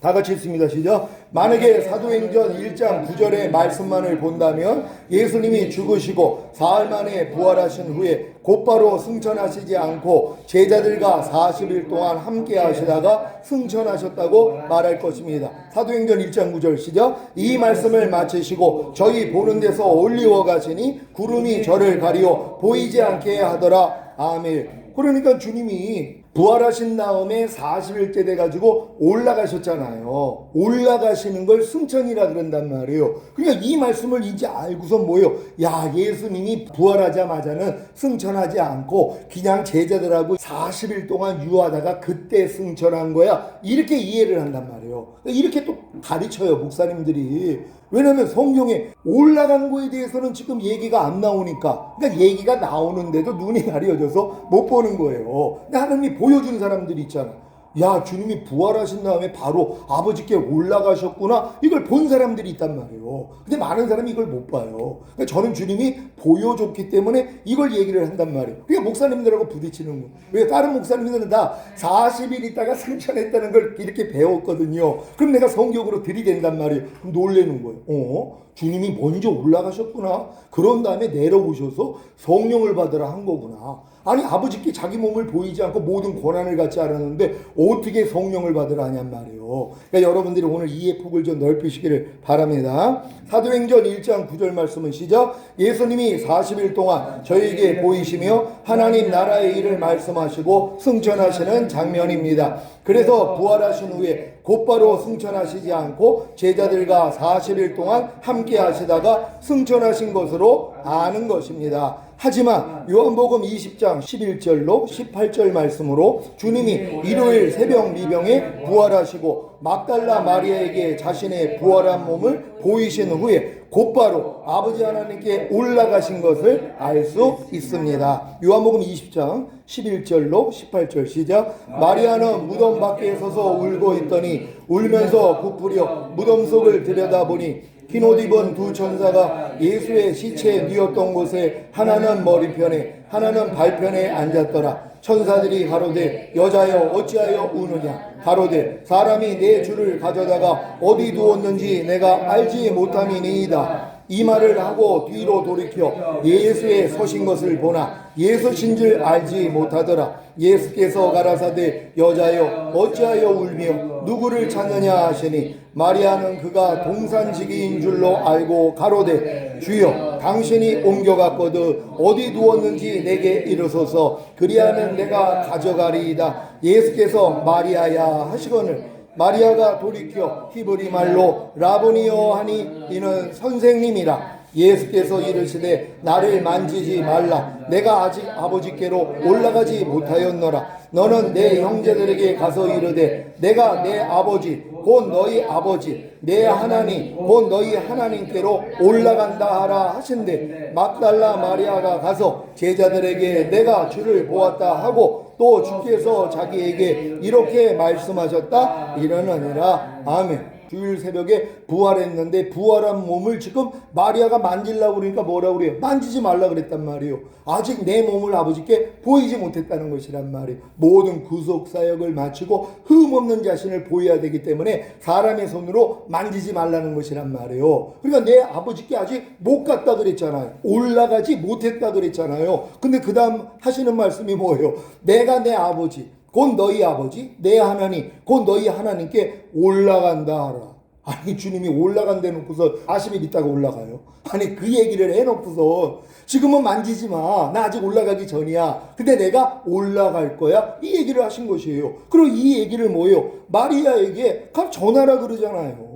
다 같이 읽습니다. 시작. 만약에 사도행전 1장 9절의 말씀만을 본다면 예수님이 죽으시고 사흘 만에 부활하신 후에 곧바로 승천하시지 않고 제자들과 40일 동안 함께 하시다가 승천하셨다고 말할 것입니다. 사도행전 1장 9절 시작. 이 말씀을 마치시고 저희 보는 데서 올리워 가시니 구름이 저를 가리워 보이지 않게 하더라. 아멘. 그러니까 주님이 부활하신 다음에 40일째 돼가지고 올라가셨잖아요. 올라가시는 걸 승천이라 그런단 말이에요. 그러니까 이 말씀을 이제 알고서 뭐예요? 야, 예수님이 부활하자마자는 승천하지 않고 그냥 제자들하고 40일 동안 유하다가 그때 승천한 거야. 이렇게 이해를 한단 말이에요. 이렇게 또 가르쳐요, 목사님들이. 왜냐하면 성경에 올라간 거에 대해서는 지금 얘기가 안 나오니까, 그러니까 얘기가 나오는데도 눈이 가려져서 못 보는 거예요. 근데 하나님이 보여준 사람들이 있잖아. 야, 주님이 부활하신 다음에 바로 아버지께 올라가셨구나. 이걸 본 사람들이 있단 말이에요. 근데 많은 사람이 이걸 못 봐요. 그러니까 저는 주님이 보여줬기 때문에 이걸 얘기를 한단 말이에요. 그러니까 목사님들하고 부딪히는 거예요. 왜? 다른 목사님들은 다 40일 있다가 승천했다는 걸 이렇게 배웠거든요. 그럼 내가 성경으로 들이댄단 말이에요. 그럼 놀라는 거예요. 주님이 먼저 올라가셨구나. 그런 다음에 내려오셔서 성령을 받으라 한 거구나. 아니, 아버지께 자기 몸을 보이지 않고 모든 권한을 갖지 않았는데 어떻게 성령을 받으라 하냔 말이에요. 그러니까 여러분들이 오늘 이해 폭을 좀 넓히시기를 바랍니다. 사도행전 1장 9절 말씀은 시작. 예수님이 40일 동안 저희에게 보이시며 하나님 나라의 일을 말씀하시고 승천하시는 장면입니다. 그래서 부활하신 후에 곧바로 승천하시지 않고 제자들과 40일 동안 함께 하시다가 승천하신 것으로 아는 것입니다. 하지만 요한복음 20장 11절로 18절 말씀으로 주님이 일요일 새벽 미병에 부활하시고 막달라 마리아에게 자신의 부활한 몸을 보이신 후에 곧바로 아버지 하나님께 올라가신 것을 알 수 있습니다. 요한복음 20장 11절로 18절 시작. 마리아는 무덤 밖에 서서 울고 있더니 울면서 부풀려 무덤 속을 들여다보니 흰 옷 입은 두 천사가 예수의 시체에 뉘었던 곳에 하나는 머리편에 하나는 발편에 앉았더라. 천사들이 가로되 여자여 어찌하여 우느냐. 가로되 사람이 내 주를 가져다가 어디 두었는지 내가 알지 못함이니이다. 이 말을 하고 뒤로 돌이켜 예수의 서신 것을 보나 예수신 줄 알지 못하더라. 예수께서 가라사대 여자여 어찌하여 울며 누구를 찾느냐 하시니 마리아는 그가 동산지기인 줄로 알고 가로되 주여 당신이 옮겨갔거든 어디 두었는지 내게 이르소서 그리하면 내가 가져가리이다. 예수께서 마리아야 하시거늘 마리아가 돌이켜 히브리 말로 라보니여 하니 이는 선생님이라. 예수께서 이르시되 나를 만지지 말라. 내가 아직 아버지께로 올라가지 못하였노라. 너는 내 형제들에게 가서 이르되 내가 내 아버지 곧 너희 아버지 내 하나님 곧 너희 하나님께로 올라간다 하라 하신대. 막달라 마리아가 가서 제자들에게 내가 주를 보았다 하고 또 주께서 자기에게 이렇게 말씀하셨다 이러느니라. 아멘. 주일 새벽에 부활했는데 부활한 몸을 지금 마리아가 만지려고 그러니까 뭐라고 그래요? 만지지 말라 그랬단 말이에요. 아직 내 몸을 아버지께 보이지 못했다는 것이란 말이에요. 모든 구속 사역을 마치고 흠없는 자신을 보여야 되기 때문에 사람의 손으로 만지지 말라는 것이란 말이에요. 그러니까 내 아버지께 아직 못 갔다 그랬잖아요. 올라가지 못했다 그랬잖아요. 근데 그 다음 하시는 말씀이 뭐예요? 내가 내 아버지 곧 너희 아버지 내 하나님 곧 너희 하나님께 올라간다 하라. 아니 주님이 올라간다 놓고서 40일 있다가 올라가요? 아니 그 얘기를 해놓고서 지금은 만지지 마. 나 아직 올라가기 전이야. 근데 내가 올라갈 거야. 이 얘기를 하신 것이에요. 그리고 이 얘기를 뭐예요? 마리아에게 가 전하라 그러잖아요.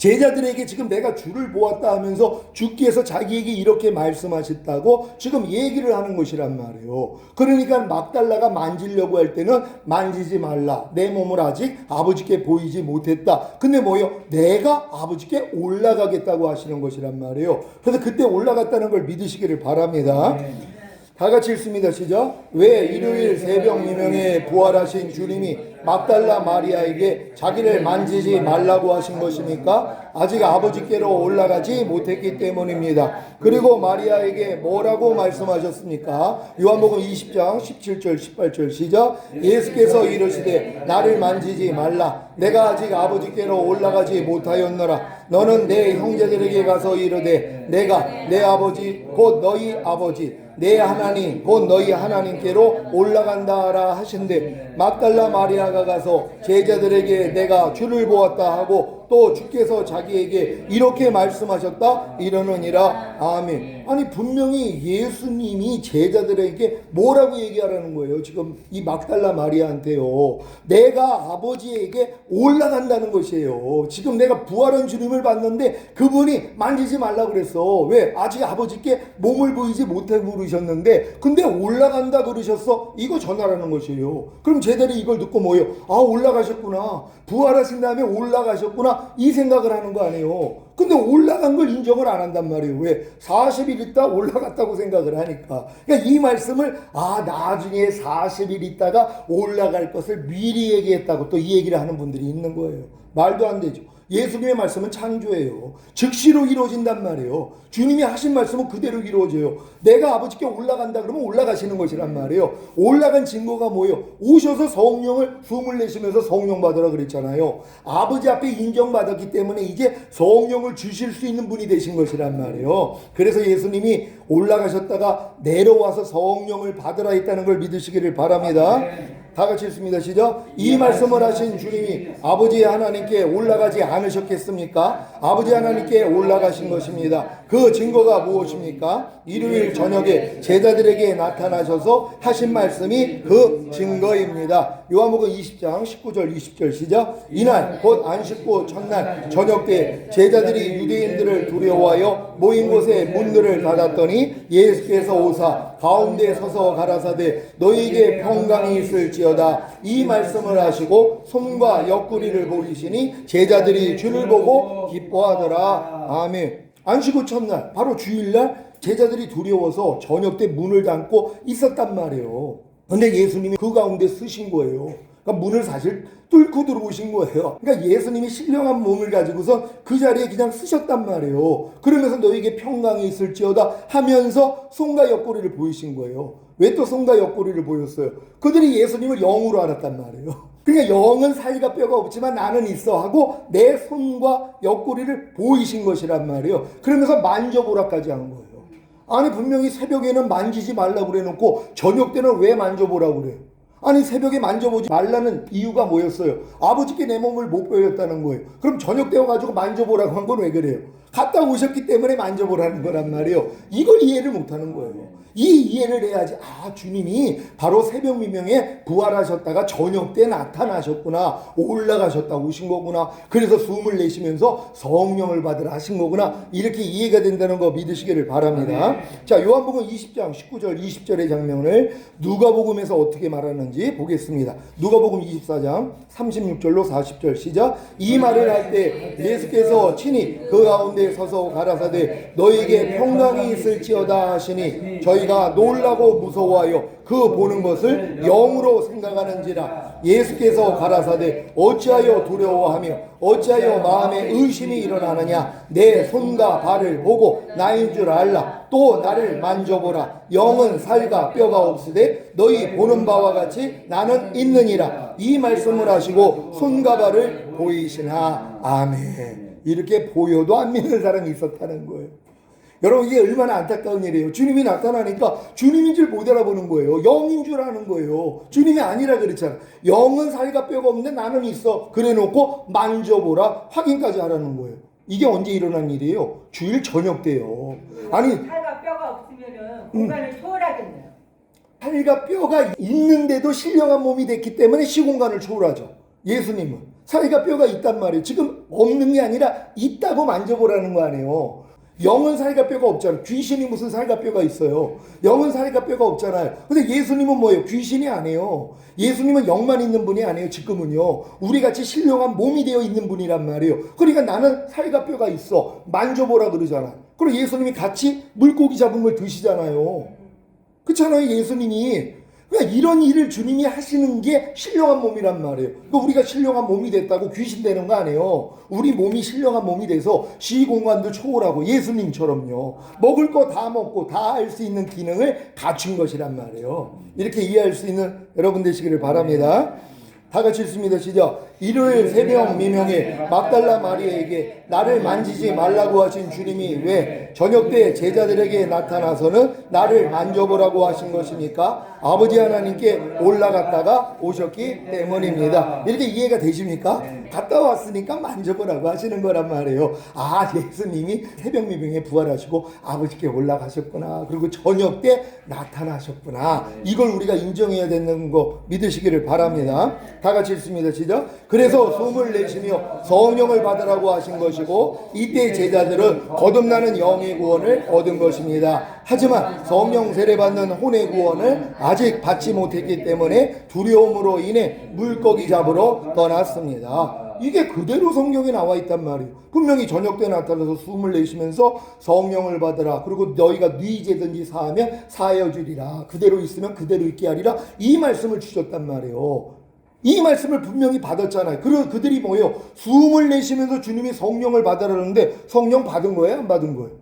제자들에게 지금 내가 주를 보았다 하면서 주께서 자기에게 이렇게 말씀하셨다고 지금 얘기를 하는 것이란 말이에요. 그러니까 막달라가 만지려고 할 때는 만지지 말라. 내 몸을 아직 아버지께 보이지 못했다. 근데 뭐예요? 내가 아버지께 올라가겠다고 하시는 것이란 말이에요. 그래서 그때 올라갔다는 걸 믿으시기를 바랍니다. 다 같이 읽습니다. 시작. 왜 일요일 새벽 미명에 부활하신 주님이 막달라 마리아에게 자기를 만지지 말라고 하신 것입니까? 아직 아버지께로 올라가지 못했기 때문입니다. 그리고 마리아에게 뭐라고 말씀하셨습니까? 요한복음 20장 17절 18절 시작. 예수께서 이르시되 나를 만지지 말라. 내가 아직 아버지께로 올라가지 못하였노라. 너는 내 형제들에게 가서 이르되 내가 내 아버지 곧 너희 아버지 내 하나님 곧 너희 하나님께로 올라간다 하라 하신대. 막달라 마리아가 가서 제자들에게 내가 주를 보았다 하고 또 주께서 자기에게 이렇게 말씀하셨다 이러느니라. 아멘. 아니 분명히 예수님이 제자들에게 뭐라고 얘기하라는 거예요? 지금 이 막달라 마리아한테요. 내가 아버지에게 올라간다는 것이에요. 지금 내가 부활한 주님을 봤는데 그분이 만지지 말라고 그랬어. 왜? 아직 아버지께 몸을 보이지 못하고 그러셨는데 근데 올라간다 그러셨어. 이거 전하라는 것이에요. 그럼 제자들이 이걸 듣고 뭐예요? 아 올라가셨구나. 부활하신 다음에 올라가셨구나. 이 생각을 하는 거 아니에요. 근데 올라간 걸 인정을 안 한단 말이에요. 왜? 40일 있다 올라갔다고 생각을 하니까. 그러니까 이 말씀을 나중에 40일 있다가 올라갈 것을 미리 얘기했다고 또 이 얘기를 하는 분들이 있는 거예요. 말도 안 되죠. 예수님의 말씀은 창조예요. 즉시로 이루어진단 말이에요. 주님이 하신 말씀은 그대로 이루어져요. 내가 아버지께 올라간다 그러면 올라가시는 것이란 말이에요. 올라간 증거가 뭐예요? 오셔서 성령을 숨을 내쉬면서 성령 받으라 그랬잖아요. 아버지 앞에 인정받았기 때문에 이제 성령을 주실 수 있는 분이 되신 것이란 말이에요. 그래서 예수님이 올라가셨다가 내려와서 성령을 받으라 했다는 걸 믿으시기를 바랍니다. 다 같이 읽습니다. 시작. 이 말씀을 하신 주님이 아버지 하나님께 올라가지 않으셨겠습니까? 아버지 하나님께 올라가신 것입니다. 그 증거가 무엇입니까? 일요일 저녁에 제자들에게 나타나셔서 하신 말씀이 그 증거입니다. 요한복음 20장 19절 20절 시작. 이날 곧 안식구 첫날 저녁 때 제자들이 유대인들을 두려워하여 모인 곳에 문들을 닫았더니 예수께서 오사 가운데 서서 가라사대 너희에게 평강이 있을지어다. 이 말씀을 하시고 손과 옆구리를 보이시니 제자들이 주를 보고 기뻐하더라. 아멘. 안식구 첫날 바로 주일날 제자들이 두려워서 저녁 때 문을 닫고 있었단 말이에요. 근데 예수님이 그 가운데 쓰신 거예요. 그러니까 문을 사실 뚫고 들어오신 거예요. 그러니까 예수님이 신령한 몸을 가지고서 그 자리에 그냥 쓰셨단 말이에요. 그러면서 너에게 평강이 있을지어다 하면서 손과 옆구리를 보이신 거예요. 왜 또 손과 옆구리를 보였어요? 그들이 예수님을 영으로 알았단 말이에요. 그러니까 영은 살과 뼈가 없지만 나는 있어 하고 내 손과 옆구리를 보이신 것이란 말이에요. 그러면서 만져보라까지 한 거예요. 아니 분명히 새벽에는 만지지 말라고 그래놓고 저녁 때는 왜 만져보라고 그래요? 아니 새벽에 만져보지 말라는 이유가 뭐였어요? 아버지께 내 몸을 못 보였다는 거예요. 그럼 저녁 되어가지고 만져보라고 한 건 왜 그래요? 갔다 오셨기 때문에 만져보라는 거란 말이에요. 이걸 이해를 못하는 거예요. 이 이해를 해야지 주님이 바로 새벽 미명에 부활하셨다가 저녁 때 나타나셨구나, 올라가셨다 오신 거구나, 그래서 숨을 내쉬면서 성령을 받으라 하신 거구나, 이렇게 이해가 된다는 거 믿으시기를 바랍니다. 자, 요한복음 20장 19절 20절의 장면을 누가복음에서 어떻게 말하는지 보겠습니다. 누가복음 24장 36절로 40절 시작. 이 말을 할 때 예수께서 친히 그 가운데 서서 가라사대 너희에게 평강이 있을지어다 하시니 저희가 놀라고 무서워하여 그 보는 것을 영으로 생각하는지라. 예수께서 가라사대 어찌하여 두려워하며 어찌하여 마음에 의심이 일어나느냐. 내 손과 발을 보고 나인 줄 알라. 또 나를 만져보라. 영은 살과 뼈가 없으되 너희 보는 바와 같이 나는 있느니라. 이 말씀을 하시고 손과 발을 보이시나. 아멘. 이렇게 보여도 안 믿는 사람이 있었다는 거예요. 여러분 이게 얼마나 안타까운 일이에요. 주님이 나타나니까 주님인 줄 못 알아보는 거예요. 영인 줄 아는 거예요. 주님이 아니라 그랬잖아. 영은 살과 뼈가 없는데 나는 있어. 그래놓고 만져보라 확인까지 하라는 거예요. 이게 언제 일어난 일이에요? 주일 저녁 때요. 아니 살과 뼈가 없으면은 공간을 초월하겠네요. 살과 뼈가 있는데도 신령한 몸이 됐기 때문에 시공간을 초월하죠. 예수님은 살과 뼈가 있단 말이에요. 지금 없는 게 아니라 있다고 만져보라는 거 아니에요. 영은 살과 뼈가 없잖아요. 귀신이 무슨 살과 뼈가 있어요. 영은 살과 뼈가 없잖아요. 근데 예수님은 뭐예요? 귀신이 아니에요. 예수님은 영만 있는 분이 아니에요. 지금은요. 우리같이 신령한 몸이 되어 있는 분이란 말이에요. 그러니까 나는 살과 뼈가 있어. 만져보라 그러잖아. 그리고 예수님이 같이 물고기 잡은 걸 드시잖아요. 그렇잖아요. 예수님이. 그러니까 이런 일을 주님이 하시는 게 신령한 몸이란 말이에요. 그러니까 우리가 신령한 몸이 됐다고 귀신 되는 거 아니에요. 우리 몸이 신령한 몸이 돼서 시공간도 초월하고 예수님처럼요. 먹을 거 다 먹고 다 할 수 있는 기능을 갖춘 것이란 말이에요. 이렇게 이해할 수 있는 여러분 되시기를 바랍니다. 다 같이 읽습니다. 시작. 일요일 새벽 미명에 막달라 마리아에게 나를 만지지 말라고 하신 주님이 왜 저녁 때 제자들에게 나타나서는 나를 만져보라고 하신 것입니까? 아버지 하나님께 올라갔다가 오셨기 때문입니다. 이렇게 이해가 되십니까? 갔다 왔으니까 만져보라고 하시는 거란 말이에요. 예수님이 새벽 미명에 부활하시고 아버지께 올라가셨구나. 그리고 저녁 때 나타나셨구나. 이걸 우리가 인정해야 되는 거 믿으시기를 바랍니다. 다 같이 읽습니다. 시작. 그래서 숨을 내쉬며 성령을 받으라고 하신 것이고 이때 제자들은 거듭나는 영의 구원을 얻은 것입니다. 하지만 성령 세례받는 혼의 구원을 아직 받지 못했기 때문에 두려움으로 인해 물고기 잡으러 떠났습니다. 이게 그대로 성경에 나와 있단 말이에요. 분명히 저녁 때 나타나서 숨을 내쉬면서 성령을 받으라. 그리고 너희가 네 죄든지 사하면 사하여 주리라. 그대로 있으면 그대로 있게 하리라. 이 말씀을 주셨단 말이에요. 이 말씀을 분명히 받았잖아요. 그리고 그들이 뭐예요? 숨을 내쉬면서 주님이 성령을 받으라는데 성령 받은 거예요? 안 받은 거예요?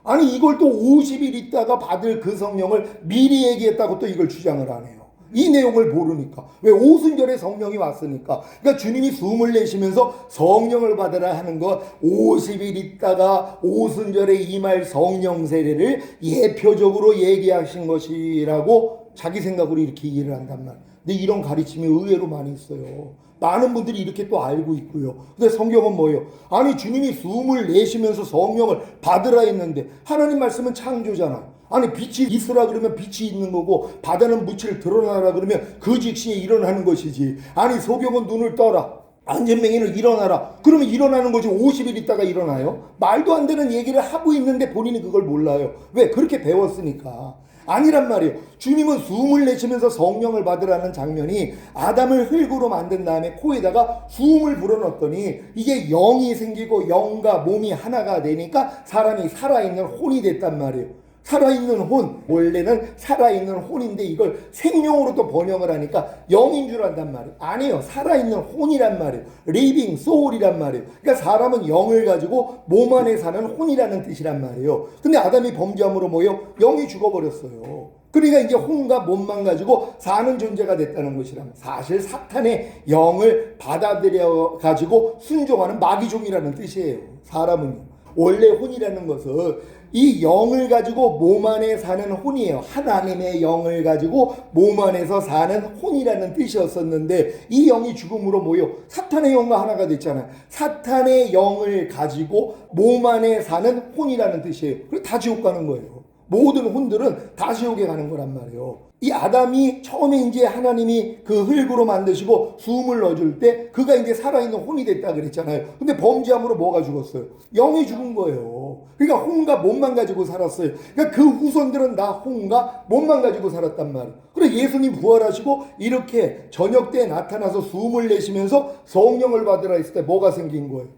아니 이걸 또 50일 있다가 받을 그 성령을 미리 얘기했다고 또 이걸 주장을 안 해요. 이 내용을 모르니까. 왜? 오순절에 성령이 왔으니까. 그러니까 주님이 숨을 내쉬면서 성령을 받으라 하는 것 50일 있다가 오순절에 임할 성령 세례를 예표적으로 얘기하신 것이라고 자기 생각으로 이렇게 이해를 한단 말이에요. 근데 이런 가르침이 의외로 많이 있어요. 많은 분들이 이렇게 또 알고 있고요. 근데 성경은 뭐예요? 아니 주님이 숨을 내쉬면서 성령을 받으라 했는데 하나님 말씀은 창조잖아. 아니 빛이 있으라 그러면 빛이 있는 거고 바다는 무치를 드러나라 그러면 그 즉시에 일어나는 것이지. 아니 소경은 눈을 떠라. 안전맹이는 일어나라. 그러면 일어나는 거지. 50일 있다가 일어나요? 말도 안 되는 얘기를 하고 있는데 본인이 그걸 몰라요. 왜? 그렇게 배웠으니까. 아니란 말이에요. 주님은 숨을 내쉬면서 성령을 받으라는 장면이 아담을 흙으로 만든 다음에 코에다가 숨을 불어넣었더니 이게 영이 생기고 영과 몸이 하나가 되니까 사람이 살아있는 혼이 됐단 말이에요. 살아있는 혼, 원래는 살아있는 혼인데 이걸 생명으로 또 번역을 하니까 영인 줄 안단 말이에요. 아니에요. 살아있는 혼이란 말이에요. living soul이란 말이에요. 그러니까 사람은 영을 가지고 몸 안에 사는 혼이라는 뜻이란 말이에요. 근데 아담이 범죄함으로 뭐예요? 영이 죽어버렸어요. 그러니까 이제 혼과 몸만 가지고 사는 존재가 됐다는 것이란 사실 사탄의 영을 받아들여 가지고 순종하는 마귀종이라는 뜻이에요. 사람은요. 원래 혼이라는 것은 이 영을 가지고 몸 안에 사는 혼이에요. 하나님의 영을 가지고 몸 안에서 사는 혼이라는 뜻이었었는데 이 영이 죽음으로 뭐예요? 사탄의 영과 하나가 됐잖아요. 사탄의 영을 가지고 몸 안에 사는 혼이라는 뜻이에요. 그래서 다 지옥 가는 거예요. 모든 혼들은 다 지옥에 가는 거란 말이에요. 이 아담이 처음에 이제 하나님이 그 흙으로 만드시고 숨을 넣어줄 때 그가 이제 살아있는 혼이 됐다 그랬잖아요. 근데 범죄함으로 뭐가 죽었어요? 영이 죽은 거예요. 그러니까 혼과 몸만 가지고 살았어요. 그러니까 그 후손들은 다 혼과 몸만 가지고 살았단 말이에요. 그래 예수님 부활하시고 이렇게 저녁 때 나타나서 숨을 내쉬면서 성령을 받으라 했을 때 뭐가 생긴 거예요?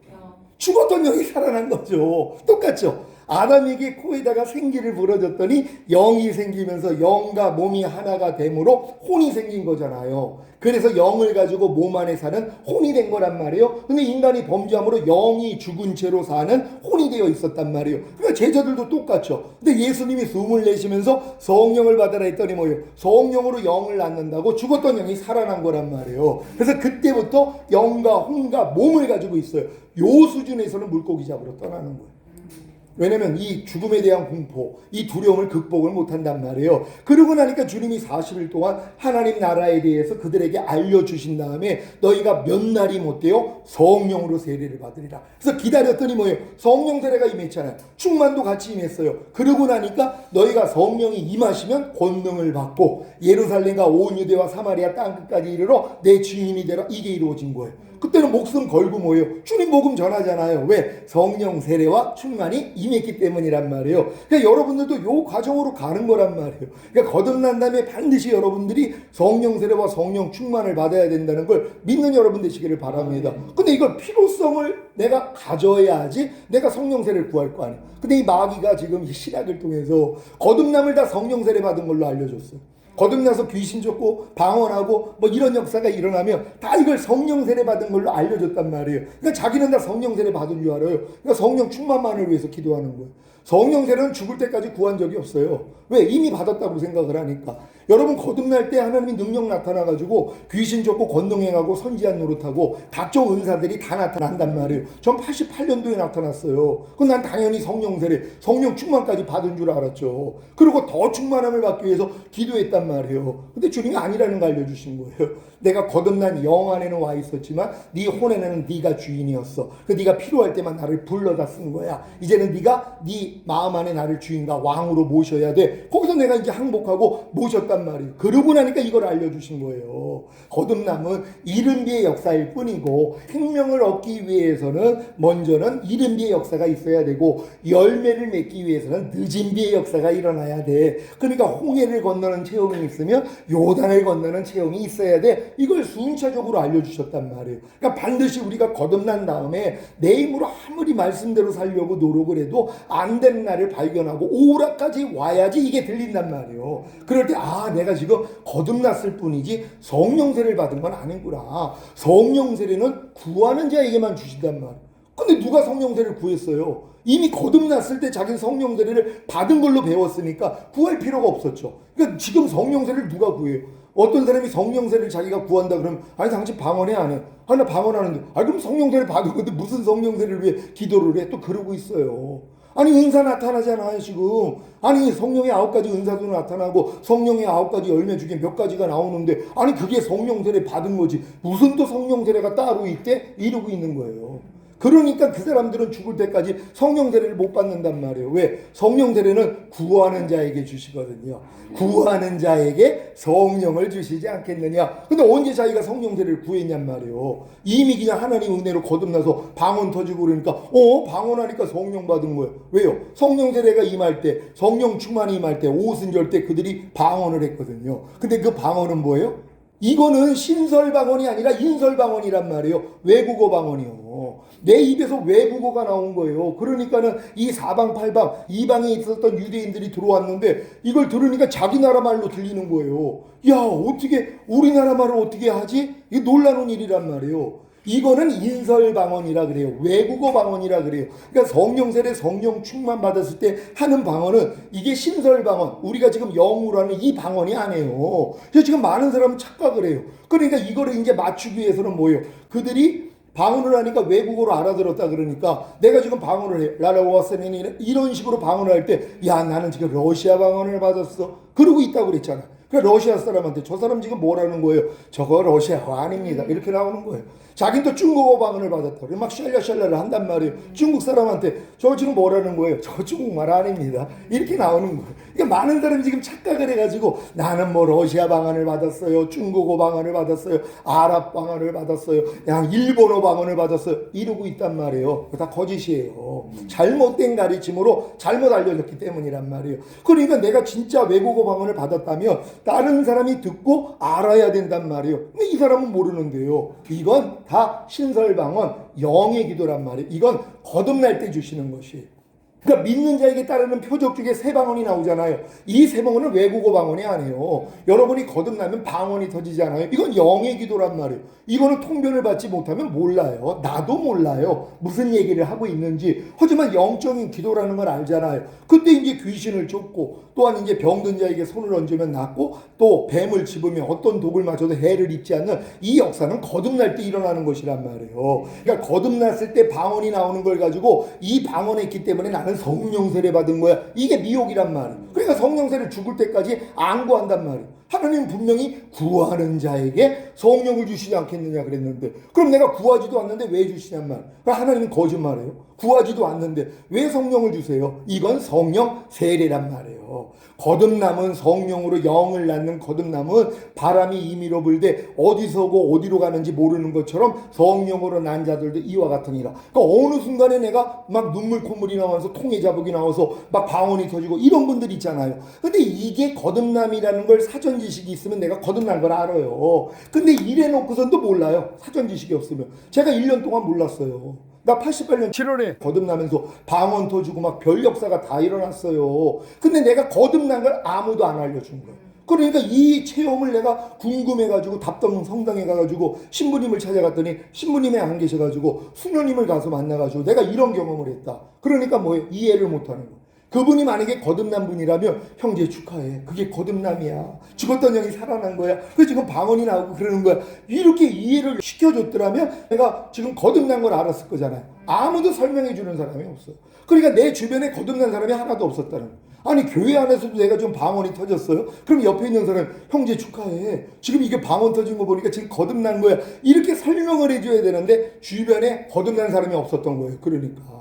죽었던 영이 살아난 거죠. 똑같죠. 아담에게 코에다가 생기를 불어줬더니 영이 생기면서 영과 몸이 하나가 됨으로 혼이 생긴 거잖아요. 그래서 영을 가지고 몸 안에 사는 혼이 된 거란 말이에요. 근데 인간이 범죄함으로 영이 죽은 채로 사는 혼이 되어 있었단 말이에요. 그러니까 제자들도 똑같죠. 근데 예수님이 숨을 내쉬면서 성령을 받으라 했더니 뭐예요? 성령으로 영을 낳는다고 죽었던 영이 살아난 거란 말이에요. 그래서 그때부터 영과 혼과 몸을 가지고 있어요. 요 수준에서는 물고기 잡으러 떠나는 거예요. 왜냐면 이 죽음에 대한 공포, 이 두려움을 극복을 못한단 말이에요. 그러고 나니까 주님이 40일 동안 하나님 나라에 대해서 그들에게 알려주신 다음에 너희가 몇 날이 못돼요? 성령으로 세례를 받으리라. 그래서 기다렸더니 뭐예요? 성령 세례가 임했잖아요. 충만도 같이 임했어요. 그러고 나니까 너희가 성령이 임하시면 권능을 받고 예루살렘과 온 유대와 사마리아 땅끝까지 이르러 내 주인이 되라. 이게 이루어진 거예요. 그때는 목숨 걸고 뭐예요? 주님 복음 전하잖아요. 왜? 성령 세례와 충만이 임했기 때문이란 말이에요. 그러니까 여러분들도 요 과정으로 가는 거란 말이에요. 그러니까 거듭난 다음에 반드시 여러분들이 성령 세례와 성령 충만을 받아야 된다는 걸 믿는 여러분 되시기를 바랍니다. 근데 이걸 필요성을 내가 가져야지 내가 성령 세례를 구할 거 아니에요. 근데 이 마귀가 지금 이 신약을 통해서 거듭남을 다 성령 세례 받은 걸로 알려줬어요. 거듭나서 귀신 쫓고 방언하고 뭐 이런 역사가 일어나면 다 이걸 성령 세례 받은 걸로 알려줬단 말이에요. 그러니까 자기는 다 성령 세례 받은 줄 알아요. 그러니까 성령 충만만을 위해서 기도하는 거예요. 성령 세례는 죽을 때까지 구한 적이 없어요. 왜? 이미 받았다고 생각을 하니까. 여러분 거듭날 때 하나님이 능력 나타나가지고 귀신 쫓고 권능행하고 선지한 노릇하고 각종 은사들이 다 나타난단 말이에요. 전 88년도에 나타났어요. 그건 난 당연히 성령 세례, 성령 충만까지 받은 줄 알았죠. 그리고 더 충만함을 받기 위해서 기도했단 말이에요. 근데 주님이 아니라는 걸 알려주신 거예요. 내가 거듭난 영 안에는 와 있었지만 네 혼에는 네가 주인이었어. 그 네가 필요할 때만 나를 불러다 쓴 거야. 이제는 네가 네 마음 안에 나를 주인과 왕으로 모셔야 돼. 거기서 내가 이제 항복하고 모셨단 말이에요. 그러고 나니까 이걸 알려주신 거예요. 거듭남은 이른비의 역사일 뿐이고 생명을 얻기 위해서는 먼저는 이른비의 역사가 있어야 되고 열매를 맺기 위해서는 늦은비의 역사가 일어나야 돼. 그러니까 홍해를 건너는 체험이 있으면 요단을 건너는 체험이 있어야 돼. 이걸 순차적으로 알려주셨단 말이에요. 그러니까 반드시 우리가 거듭난 다음에 내 힘으로 아무리 말씀대로 살려고 노력을 해도 안 되는 날을 발견하고 오라까지 와야지 이게 들린단 말이에요. 그럴 때 내가 지금 거듭났을 뿐이지 성령 세례를 받은 건 아니구나. 성령 세례는 구하는 자에게만 주신단 말이에요. 근데 누가 성령 세례를 구했어요? 이미 거듭났을 때 자기는 성령 세례를 받은 걸로 배웠으니까 구할 필요가 없었죠. 그러니까 지금 성령 세례를 누가 구해요? 어떤 사람이 성령 세례를 자기가 구한다 그러면 아니 당신 방언해 안 해? 나 방언하는데 그럼 성령 세례를 받은 건데 무슨 성령 세례를 위해 기도를 해? 또 그러고 있어요. 아니 은사 나타나잖아요 지금. 아니 성령의 9가지 은사도 나타나고 성령의 9가지 열매 중에 몇 가지가 나오는데 아니 그게 성령 세례 받은 거지 무슨 또 성령 세례가 따로 있대? 이러고 있는 거예요. 그러니까 그 사람들은 죽을 때까지 성령 세례를 못 받는단 말이에요. 왜? 성령 세례는 구하는 자에게 주시거든요. 구하는 자에게 성령을 주시지 않겠느냐. 근데 언제 자기가 성령 세례를 구했냔 말이에요. 이미 그냥 하나님 은혜로 거듭나서 방언 터지고 그러니까 방언하니까 성령 받은 거예요. 왜요? 성령 세례가 임할 때 성령 충만이 임할 때 오순절 때 그들이 방언을 했거든요. 근데 그 방언은 뭐예요? 이거는 신설방언이 아니라 인설방언이란 말이에요. 외국어 방언이요. 내 입에서 외국어가 나온 거예요. 그러니까는 이 사방팔방 이방에 있었던 유대인들이 들어왔는데 이걸 들으니까 자기 나라 말로 들리는 거예요. 야, 어떻게 우리나라 말을 어떻게 하지? 이게 놀라운 일이란 말이에요. 이거는 인설방언이라 그래요. 외국어 방언이라 그래요. 그러니까 성령 세례 성령 충만 받았을 때 하는 방언은 이게 신설방언, 우리가 지금 영어로 하는 이 방언이 아니에요. 그래서 지금 많은 사람은 착각을 해요. 그러니까 이거를 이제 맞추기 위해서는 뭐예요? 그들이 방언을 하니까 외국어로 알아들었다 그러니까 내가 지금 방언을 해. 라라와스는 이런 식으로 방언을 할 때 야, 나는 지금 러시아 방언을 받았어. 그러고 있다고 그랬잖아. 그러니까 러시아 사람한테 저 사람 지금 뭐라는 거예요? 저거 러시아어 아닙니다. 이렇게 나오는 거예요. 자기는 또 중국어 방언을 받았다. 막 샬라샬라를 한단 말이에요. 중국 사람한테 저 지금 뭐라는 거예요? 저 중국말 아닙니다. 이렇게 나오는 거예요. 그러니까 많은 사람이 지금 착각을 해가지고 나는 뭐 러시아 방언을 받았어요. 중국어 방언을 받았어요. 아랍 방언을 받았어요. 그냥 일본어 방언을 받았어요. 이러고 있단 말이에요. 다 거짓이에요. 잘못된 가르침으로 잘못 알려졌기 때문이란 말이에요. 그러니까 내가 진짜 외국어 방언을 받았다면 다른 사람이 듣고 알아야 된단 말이에요. 근데 이 사람은 모르는데요. 이건 다 신설방언, 영의 기도란 말이에요. 이건 거듭날 때 주시는 것이에요. 그러니까 믿는 자에게 따르는 표적 중에 세 방언이 나오잖아요. 이 세 방언은 외국어 방언이 아니에요. 여러분이 거듭나면 방언이 터지잖아요. 이건 영의 기도란 말이에요. 이거는 통변을 받지 못하면 몰라요. 나도 몰라요. 무슨 얘기를 하고 있는지. 하지만 영적인 기도라는 걸 알잖아요. 그때 이제 귀신을 쫓고 또한 이제 병든 자에게 손을 얹으면 낫고 또 뱀을 집으면 어떤 독을 맞아도 해를 입지 않는 이 역사는 거듭날 때 일어나는 것이란 말이에요. 그러니까 거듭났을 때 방언이 나오는 걸 가지고 이 방언했기 때문에 나는 성령 세례 받은 거야. 이게 미혹이란 말이에요. 그러니까 성령 세례 죽을 때까지 안구한단 말이에요. 하나님 분명히 구하는 자에게 성령을 주시지 않겠느냐 그랬는데 그럼 내가 구하지도 않는데 왜 주시냔 말. 하나님은 거짓말이에요. 구하지도 않는데 왜 성령을 주세요? 이건 성령 세례란 말이에요. 거듭남은 성령으로 영을 낳는 거듭남은 바람이 임의로 불되 어디서고 어디로 가는지 모르는 것처럼 성령으로 난 자들도 이와 같으니라. 그러니까 어느 순간에 내가 막 눈물 콧물이 나와서 통에 자국이 나와서 막 방언이 터지고 이런 분들 있잖아요. 근데 이게 거듭남이라는 걸 사전 지식이 있으면 내가 거듭난 걸 알아요. 근데 이래 놓고선도 몰라요. 사전 지식이 없으면. 제가 1년 동안 몰랐어요. 나 88년 7월에 거듭나면서 방언 터지고 막 별 역사가 다 일어났어요. 근데 내가 거듭난 걸 아무도 안 알려준 거예요. 그러니까 이 체험을 내가 궁금해가지고 답동 성당에 가가지고 신부님을 찾아갔더니 신부님이 안 계셔가지고 수녀님을 가서 만나가지고 내가 이런 경험을 했다. 그러니까 뭐예요? 이해를 못하는 거예요. 그분이 만약에 거듭난 분이라면 형제 축하해. 그게 거듭남이야. 죽었던 영이 살아난 거야. 그래서 지금 방언이 나오고 그러는 거야. 이렇게 이해를 시켜줬더라면 내가 지금 거듭난 걸 알았을 거잖아요. 아무도 설명해 주는 사람이 없어요. 그러니까 내 주변에 거듭난 사람이 하나도 없었다는 거예요. 아니 교회 안에서도 내가 좀 방언이 터졌어요. 그럼 옆에 있는 사람 형제 축하해. 지금 이게 방언 터진 거 보니까 지금 거듭난 거야. 이렇게 설명을 해줘야 되는데 주변에 거듭난 사람이 없었던 거예요. 그러니까.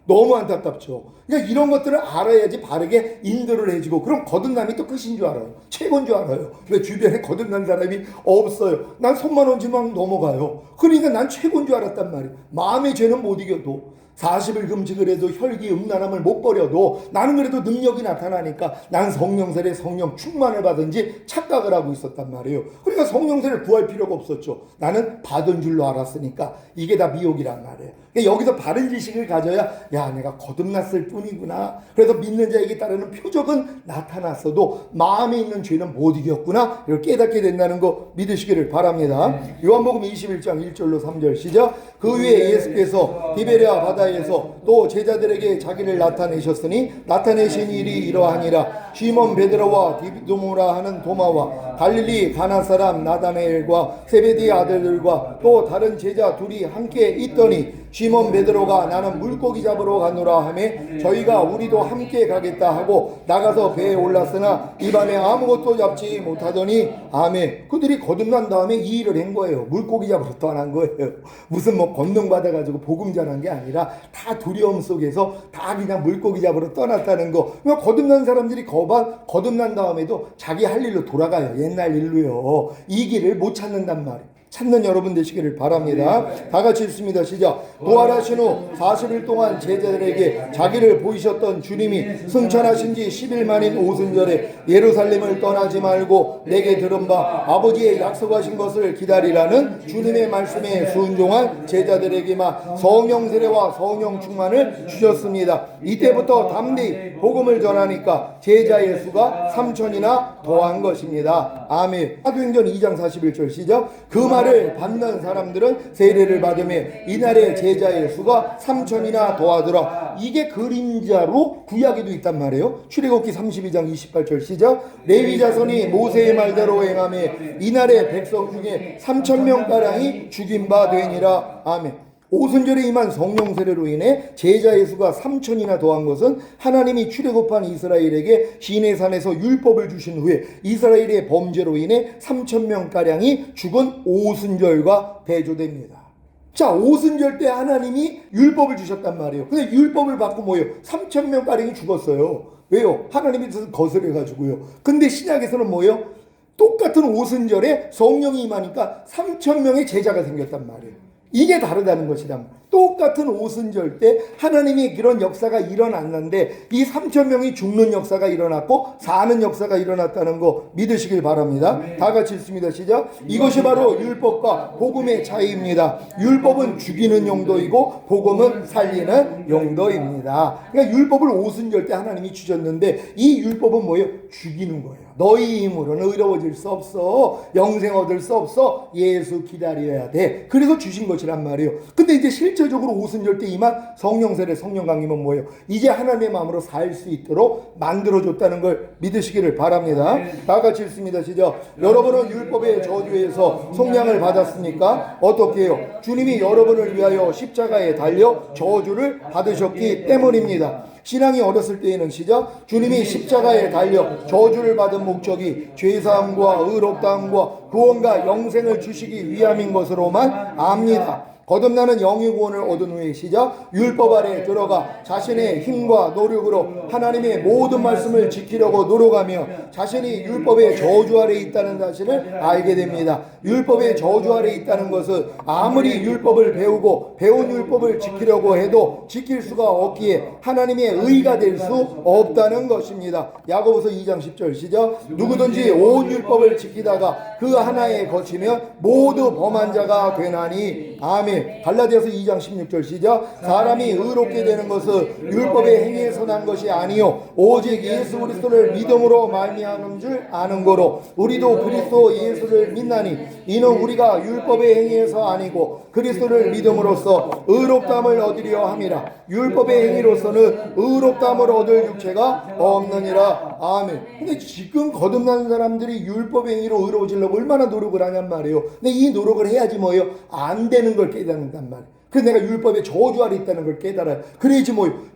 너무 안타깝죠. 그러니까 이런 것들을 알아야지 바르게 인도를 해주고 그럼 거듭남이 또 끝인 줄 알아요. 최고인 줄 알아요. 왜 주변에 거듭난 사람이 없어요. 난 손만 얹으면 넘어가요. 그러니까 난 최고인 줄 알았단 말이에요. 마음의 죄는 못 이겨도 40일 금식을 해도 혈기 음란함을 못 버려도 나는 그래도 능력이 나타나니까 난 성령세례 성령 충만을 받은지 착각을 하고 있었단 말이에요. 그러니까 성령세례를 구할 필요가 없었죠. 나는 받은 줄로 알았으니까 이게 다 미혹이란 말이에요. 그러니까 여기서 바른 지식을 가져야 야 내가 거듭났을 뿐이구나. 그래서 믿는 자에게 따르는 표적은 나타났어도 마음에 있는 죄는 못 이겼구나. 이걸 깨닫게 된다는 거 믿으시기를 바랍니다. 요한복음 21장 1절로 3절 시작. 그 후에 예수께서 디베랴 바다에서 또 제자들에게 자기를 나타내셨으니 나타내신 일이 이러하니라. 시몬 베드로와 디도모라 하는 도마와 갈릴리 가나 사람 나다나엘과 세베대의 아들들과 또 다른 제자 둘이 함께 있더니 시몬 베드로가 나는 물고기 잡으러 가노라 하매 저희가 우리도 함께 가겠다 하고 나가서 배에 올랐으나 입안에 아무것도 잡지 못하더니 아멘. 그들이 거듭난 다음에 이 일을 한 거예요. 물고기 잡으러 떠난 거예요. 무슨 뭐 권능 받아가지고 복음 전한 게 아니라 다 두려움 속에서 다 그냥 물고기 잡으러 떠났다는 거. 거듭난 사람들이 거듭난 다음에도 자기 할 일로 돌아가요. 옛날 일로요. 이 길을 못 찾는단 말이에요. 찾는 여러분 되시기를 바랍니다. 다 같이 읽습니다. 시작. 부활하신 후 40일 동안 제자들에게 자기를 보이셨던 주님이 승천하신 지 10일 만인 오순절에 예루살렘을 떠나지 말고 내게 들은 바 아버지의 약속하신 것을 기다리라는 주님의 말씀에 순종한 제자들에게만 성령 세례와 성령 충만을 주셨습니다. 이때부터 담대히 복음을 전하니까 제자의 수가 3천이나 더한 것입니다. 아멘. 사도행전 2장 41절 시작. 그 말을 받는 사람들은 세례를 받으며 이날의 제자의 수가 3천이나 더하더라. 이게 그림자로 구약에도 있단 말이에요. 출애굽기 32장 28절 시작. 레위 자손이 모세의 말대로 행하며 이날의 백성 중에 3,000명가량이 죽인 바 되니라. 아멘. 오순절에 임한 성령 세례로 인해 제자의 수가 3천이나 더한 것은 하나님이 출애굽한 이스라엘에게 시내산에서 율법을 주신 후에 이스라엘의 범죄로 인해 3,000명가량이 죽은 오순절과 대조됩니다. 자, 오순절 때 하나님이 율법을 주셨단 말이에요. 근데 율법을 받고 뭐예요? 3,000명가량이 죽었어요. 왜요? 하나님의 뜻을 거스려가지고요. 근데 신약에서는 뭐예요? 똑같은 오순절에 성령이 임하니까 3,000명의 제자가 생겼단 말이에요. 이게 다르다는 것이다. 똑같은 오순절 때 하나님의 그런 역사가 일어났는데 이 3,000명이 죽는 역사가 일어났고 사는 역사가 일어났다는 거 믿으시길 바랍니다. 다 같이 읽습니다. 시작. 이것이 바로 율법과 복음의 차이입니다. 율법은 죽이는 용도이고 복음은 살리는 용도입니다. 그러니까 율법을 오순절 때 하나님이 주셨는데 이 율법은 뭐예요? 죽이는 거예요. 너희 힘으로는 의로워질 수 없어. 영생 얻을 수 없어. 예수 기다려야 돼. 그래서 주신 것이란 말이에요. 근데 이제 실제적으로 오순절 때 임한 성령 세례, 성령 강림은 뭐예요? 이제 하나님의 마음으로 살 수 있도록 만들어줬다는 걸 믿으시기를 바랍니다. 다 같이 읽습니다. 시작. 여러분은 율법의 저주에서 속량을 받았으니까 어떻게 해요? 주님이 여러분을 위하여 십자가에 달려 저주를 받으셨기 때문입니다. 신앙이 어렸을 때에는 시작. 주님이 십자가에 달려 저주를 받은 목적이 죄사함과 의롭다함과 구원과 영생을 주시기 위함인 것으로만 압니다. 거듭나는 영의 구원을 얻은 후에 시작. 율법 아래 들어가 자신의 힘과 노력으로 하나님의 모든 말씀을 지키려고 노력하며 자신이 율법의 저주 아래 있다는 사실을 알게 됩니다. 율법의 저주 아래 있다는 것은 아무리 율법을 배우고 배운 율법을 지키려고 해도 지킬 수가 없기에 하나님의 의가 될 수 없다는 것입니다. 야고보서 2장 10절 시작. 누구든지 온 율법을 지키다가 그 하나에 거치면 모두 범한 자가 되나니. 아멘. 갈라디아서 2장 16절 시작. 사람이 의롭게 되는 것은 율법의 행위에서 난 것이 아니요 오직 예수 그리스도를 믿음으로 말미암은 줄 아는 거로 우리도 그리스도 예수를 믿나니 이는 우리가 율법의 행위에서 아니고 그리스도를 믿음으로써 의롭다함을 얻으려 함이라. 율법의 행위로서는 의롭다함을 얻을 육체가 없느니라. 아멘. 근데 지금 거듭나는 사람들이 율법의 행위로 의로워지려고 얼마나 노력을 하냔 말이에요. 근데 이 노력을 해야지 뭐예요? 안 되는 걸 깨닫는단 말이에요. 그래서 내가 율법의 저주 아래 있다는 걸 깨달아요. 그래야지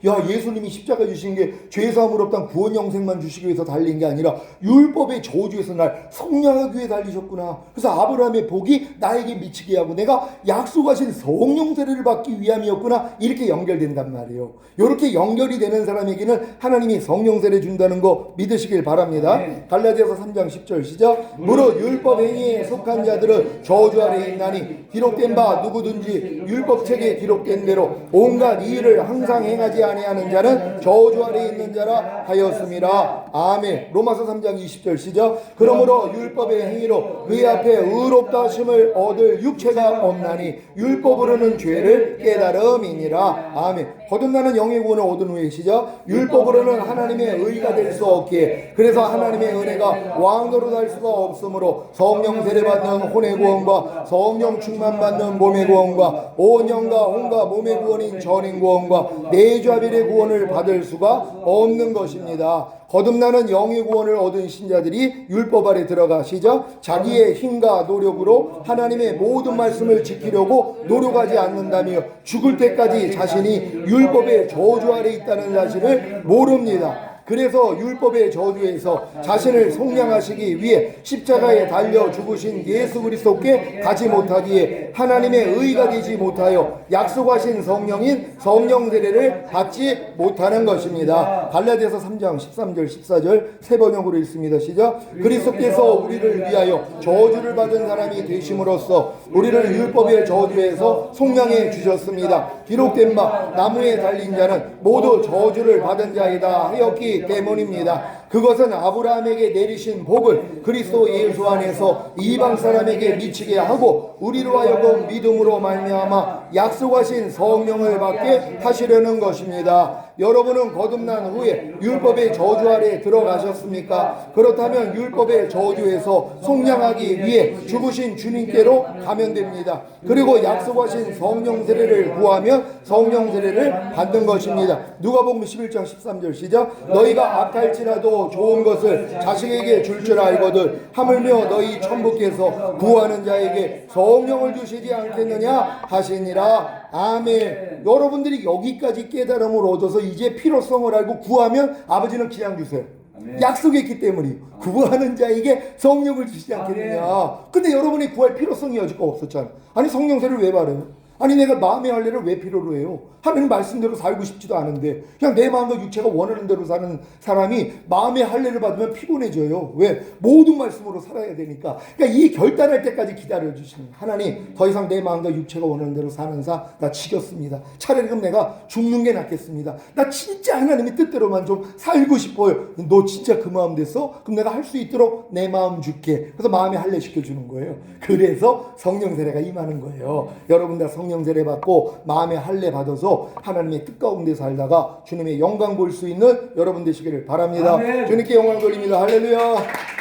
야, 예수님이 십자가 주신 게 죄사함을 없단 구원 영생만 주시기 위해서 달린 게 아니라 율법의 저주에서 날 성령하기 위해 달리셨구나. 그래서 아브라함의 복이 나에게 미치게 하고 내가 약속하신 성령 세례를 받기 위함이었구나. 이렇게 연결된단 말이에요. 이렇게 연결이 되는 사람에게는 하나님이 성령 세례 준다는 거 믿으시길 바랍니다. 갈라디아서 3장 10절 시작. 무릇 율법 행위에 속한 자들은 저주 아래 있나니 기록된 바 누구든지 율법 책에 기록된 대로 온갖 이 일을 항상 행하지 아니하는 자는 저주 아래 있는 자라 하였음이라. 아멘. 로마서 3장 20절 시작. 그러므로 율법의 행위로 그의 앞에 의롭다 하심을 얻을 육체가 없나니 율법으로는 죄를 깨달음이니라. 아멘. 거듭나는 영의 구원을 얻은 후에 시작. 율법으로는 하나님의 의가 될 수 없기에 그래서 하나님의 은혜가 왕노릇 할 수가 없으므로 성령 세례 받는 혼의 구원과 성령 충만 받는 몸의 구원과 온 영과 혼과 몸의 구원인 전인 구원과 내좌빌의 구원을 받을 수가 없는 것입니다. 거듭나는 영의 구원을 얻은 신자들이 율법 아래 들어가시죠. 자기의 힘과 노력으로 하나님의 모든 말씀을 지키려고 노력하지 않는다며 죽을 때까지 자신이 율법의 저주 아래 있다는 사실을 모릅니다. 그래서 율법의 저주에서 자신을 속량하시기 위해 십자가에 달려 죽으신 예수 그리스도께 가지 못하기에 하나님의 의가 되지 못하여 약속하신 성령인 성령 세례를 받지 못하는 것입니다. 갈라디아서 3장 13절 14절 세 번역으로 읽습니다. 시작. 그리스도께서 우리를 위하여 저주를 받은 사람이 되심으로써 우리를 율법의 저주에서 속량해 주셨습니다. 기록된 바 나무에 달린 자는 모두 저주를 받은 자이다 하였기 때문입니다. 그것은 아브라함에게 내리신 복을 그리스도 예수 안에서 이방 사람에게 미치게 하고 우리로 하여금 믿음으로 말미암아 약속하신 성령을 받게 하시려는 것입니다. 여러분은 거듭난 후에 율법의 저주 아래 들어가셨습니까? 그렇다면 율법의 저주에서 속량하기 위해 죽으신 주님께로 가면 됩니다. 그리고 약속하신 성령 세례를 구하면 성령 세례를 받는 것입니다. 누가복음 11장 13절 시작. 너희가 악할지라도 좋은 것을 자식에게 줄 줄 알거든 하물며 너희 천부께서 구하는 자에게 성령을 주시지 않겠느냐 하시니라. 아멘. 여러분들이 여기까지 깨달음을 얻어서 이제 필요성을 알고 구하면 아버지는 그냥 주세요. 약속했기 때문이에요. 구하는 자에게 성령을 주시지 않겠느냐. 근데 여러분이 구할 필요성이 여지껏 없었잖아. 아니 성령세를 왜 바래요? 아니 내가 마음의 할례를 왜 필요로 해요? 하나님 말씀대로 살고 싶지도 않은데 그냥 내 마음과 육체가 원하는 대로 사는 사람이 마음의 할례를 받으면 피곤해져요. 왜? 모든 말씀으로 살아야 되니까. 그러니까 이 결단할 때까지 기다려주시는 하나님, 더 이상 내 마음과 육체가 원하는 대로 사는 사 나 지겼습니다. 차라리 그럼 내가 죽는 게 낫겠습니다. 나 진짜 하나님의 뜻대로만 좀 살고 싶어요. 너 진짜 그 마음 됐어? 그럼 내가 할 수 있도록 내 마음 줄게. 그래서 마음의 할례 시켜주는 거예요. 그래서 성령 세례가 임하는 거예요. 여러분 다 성령 세례 받고 마음의 할례 받아서 하나님의 뜻 가운데 살다가 주님의 영광 볼 수 있는 여러분 되시기를 바랍니다. 아멘. 주님께 영광 돌립니다. 할렐루야.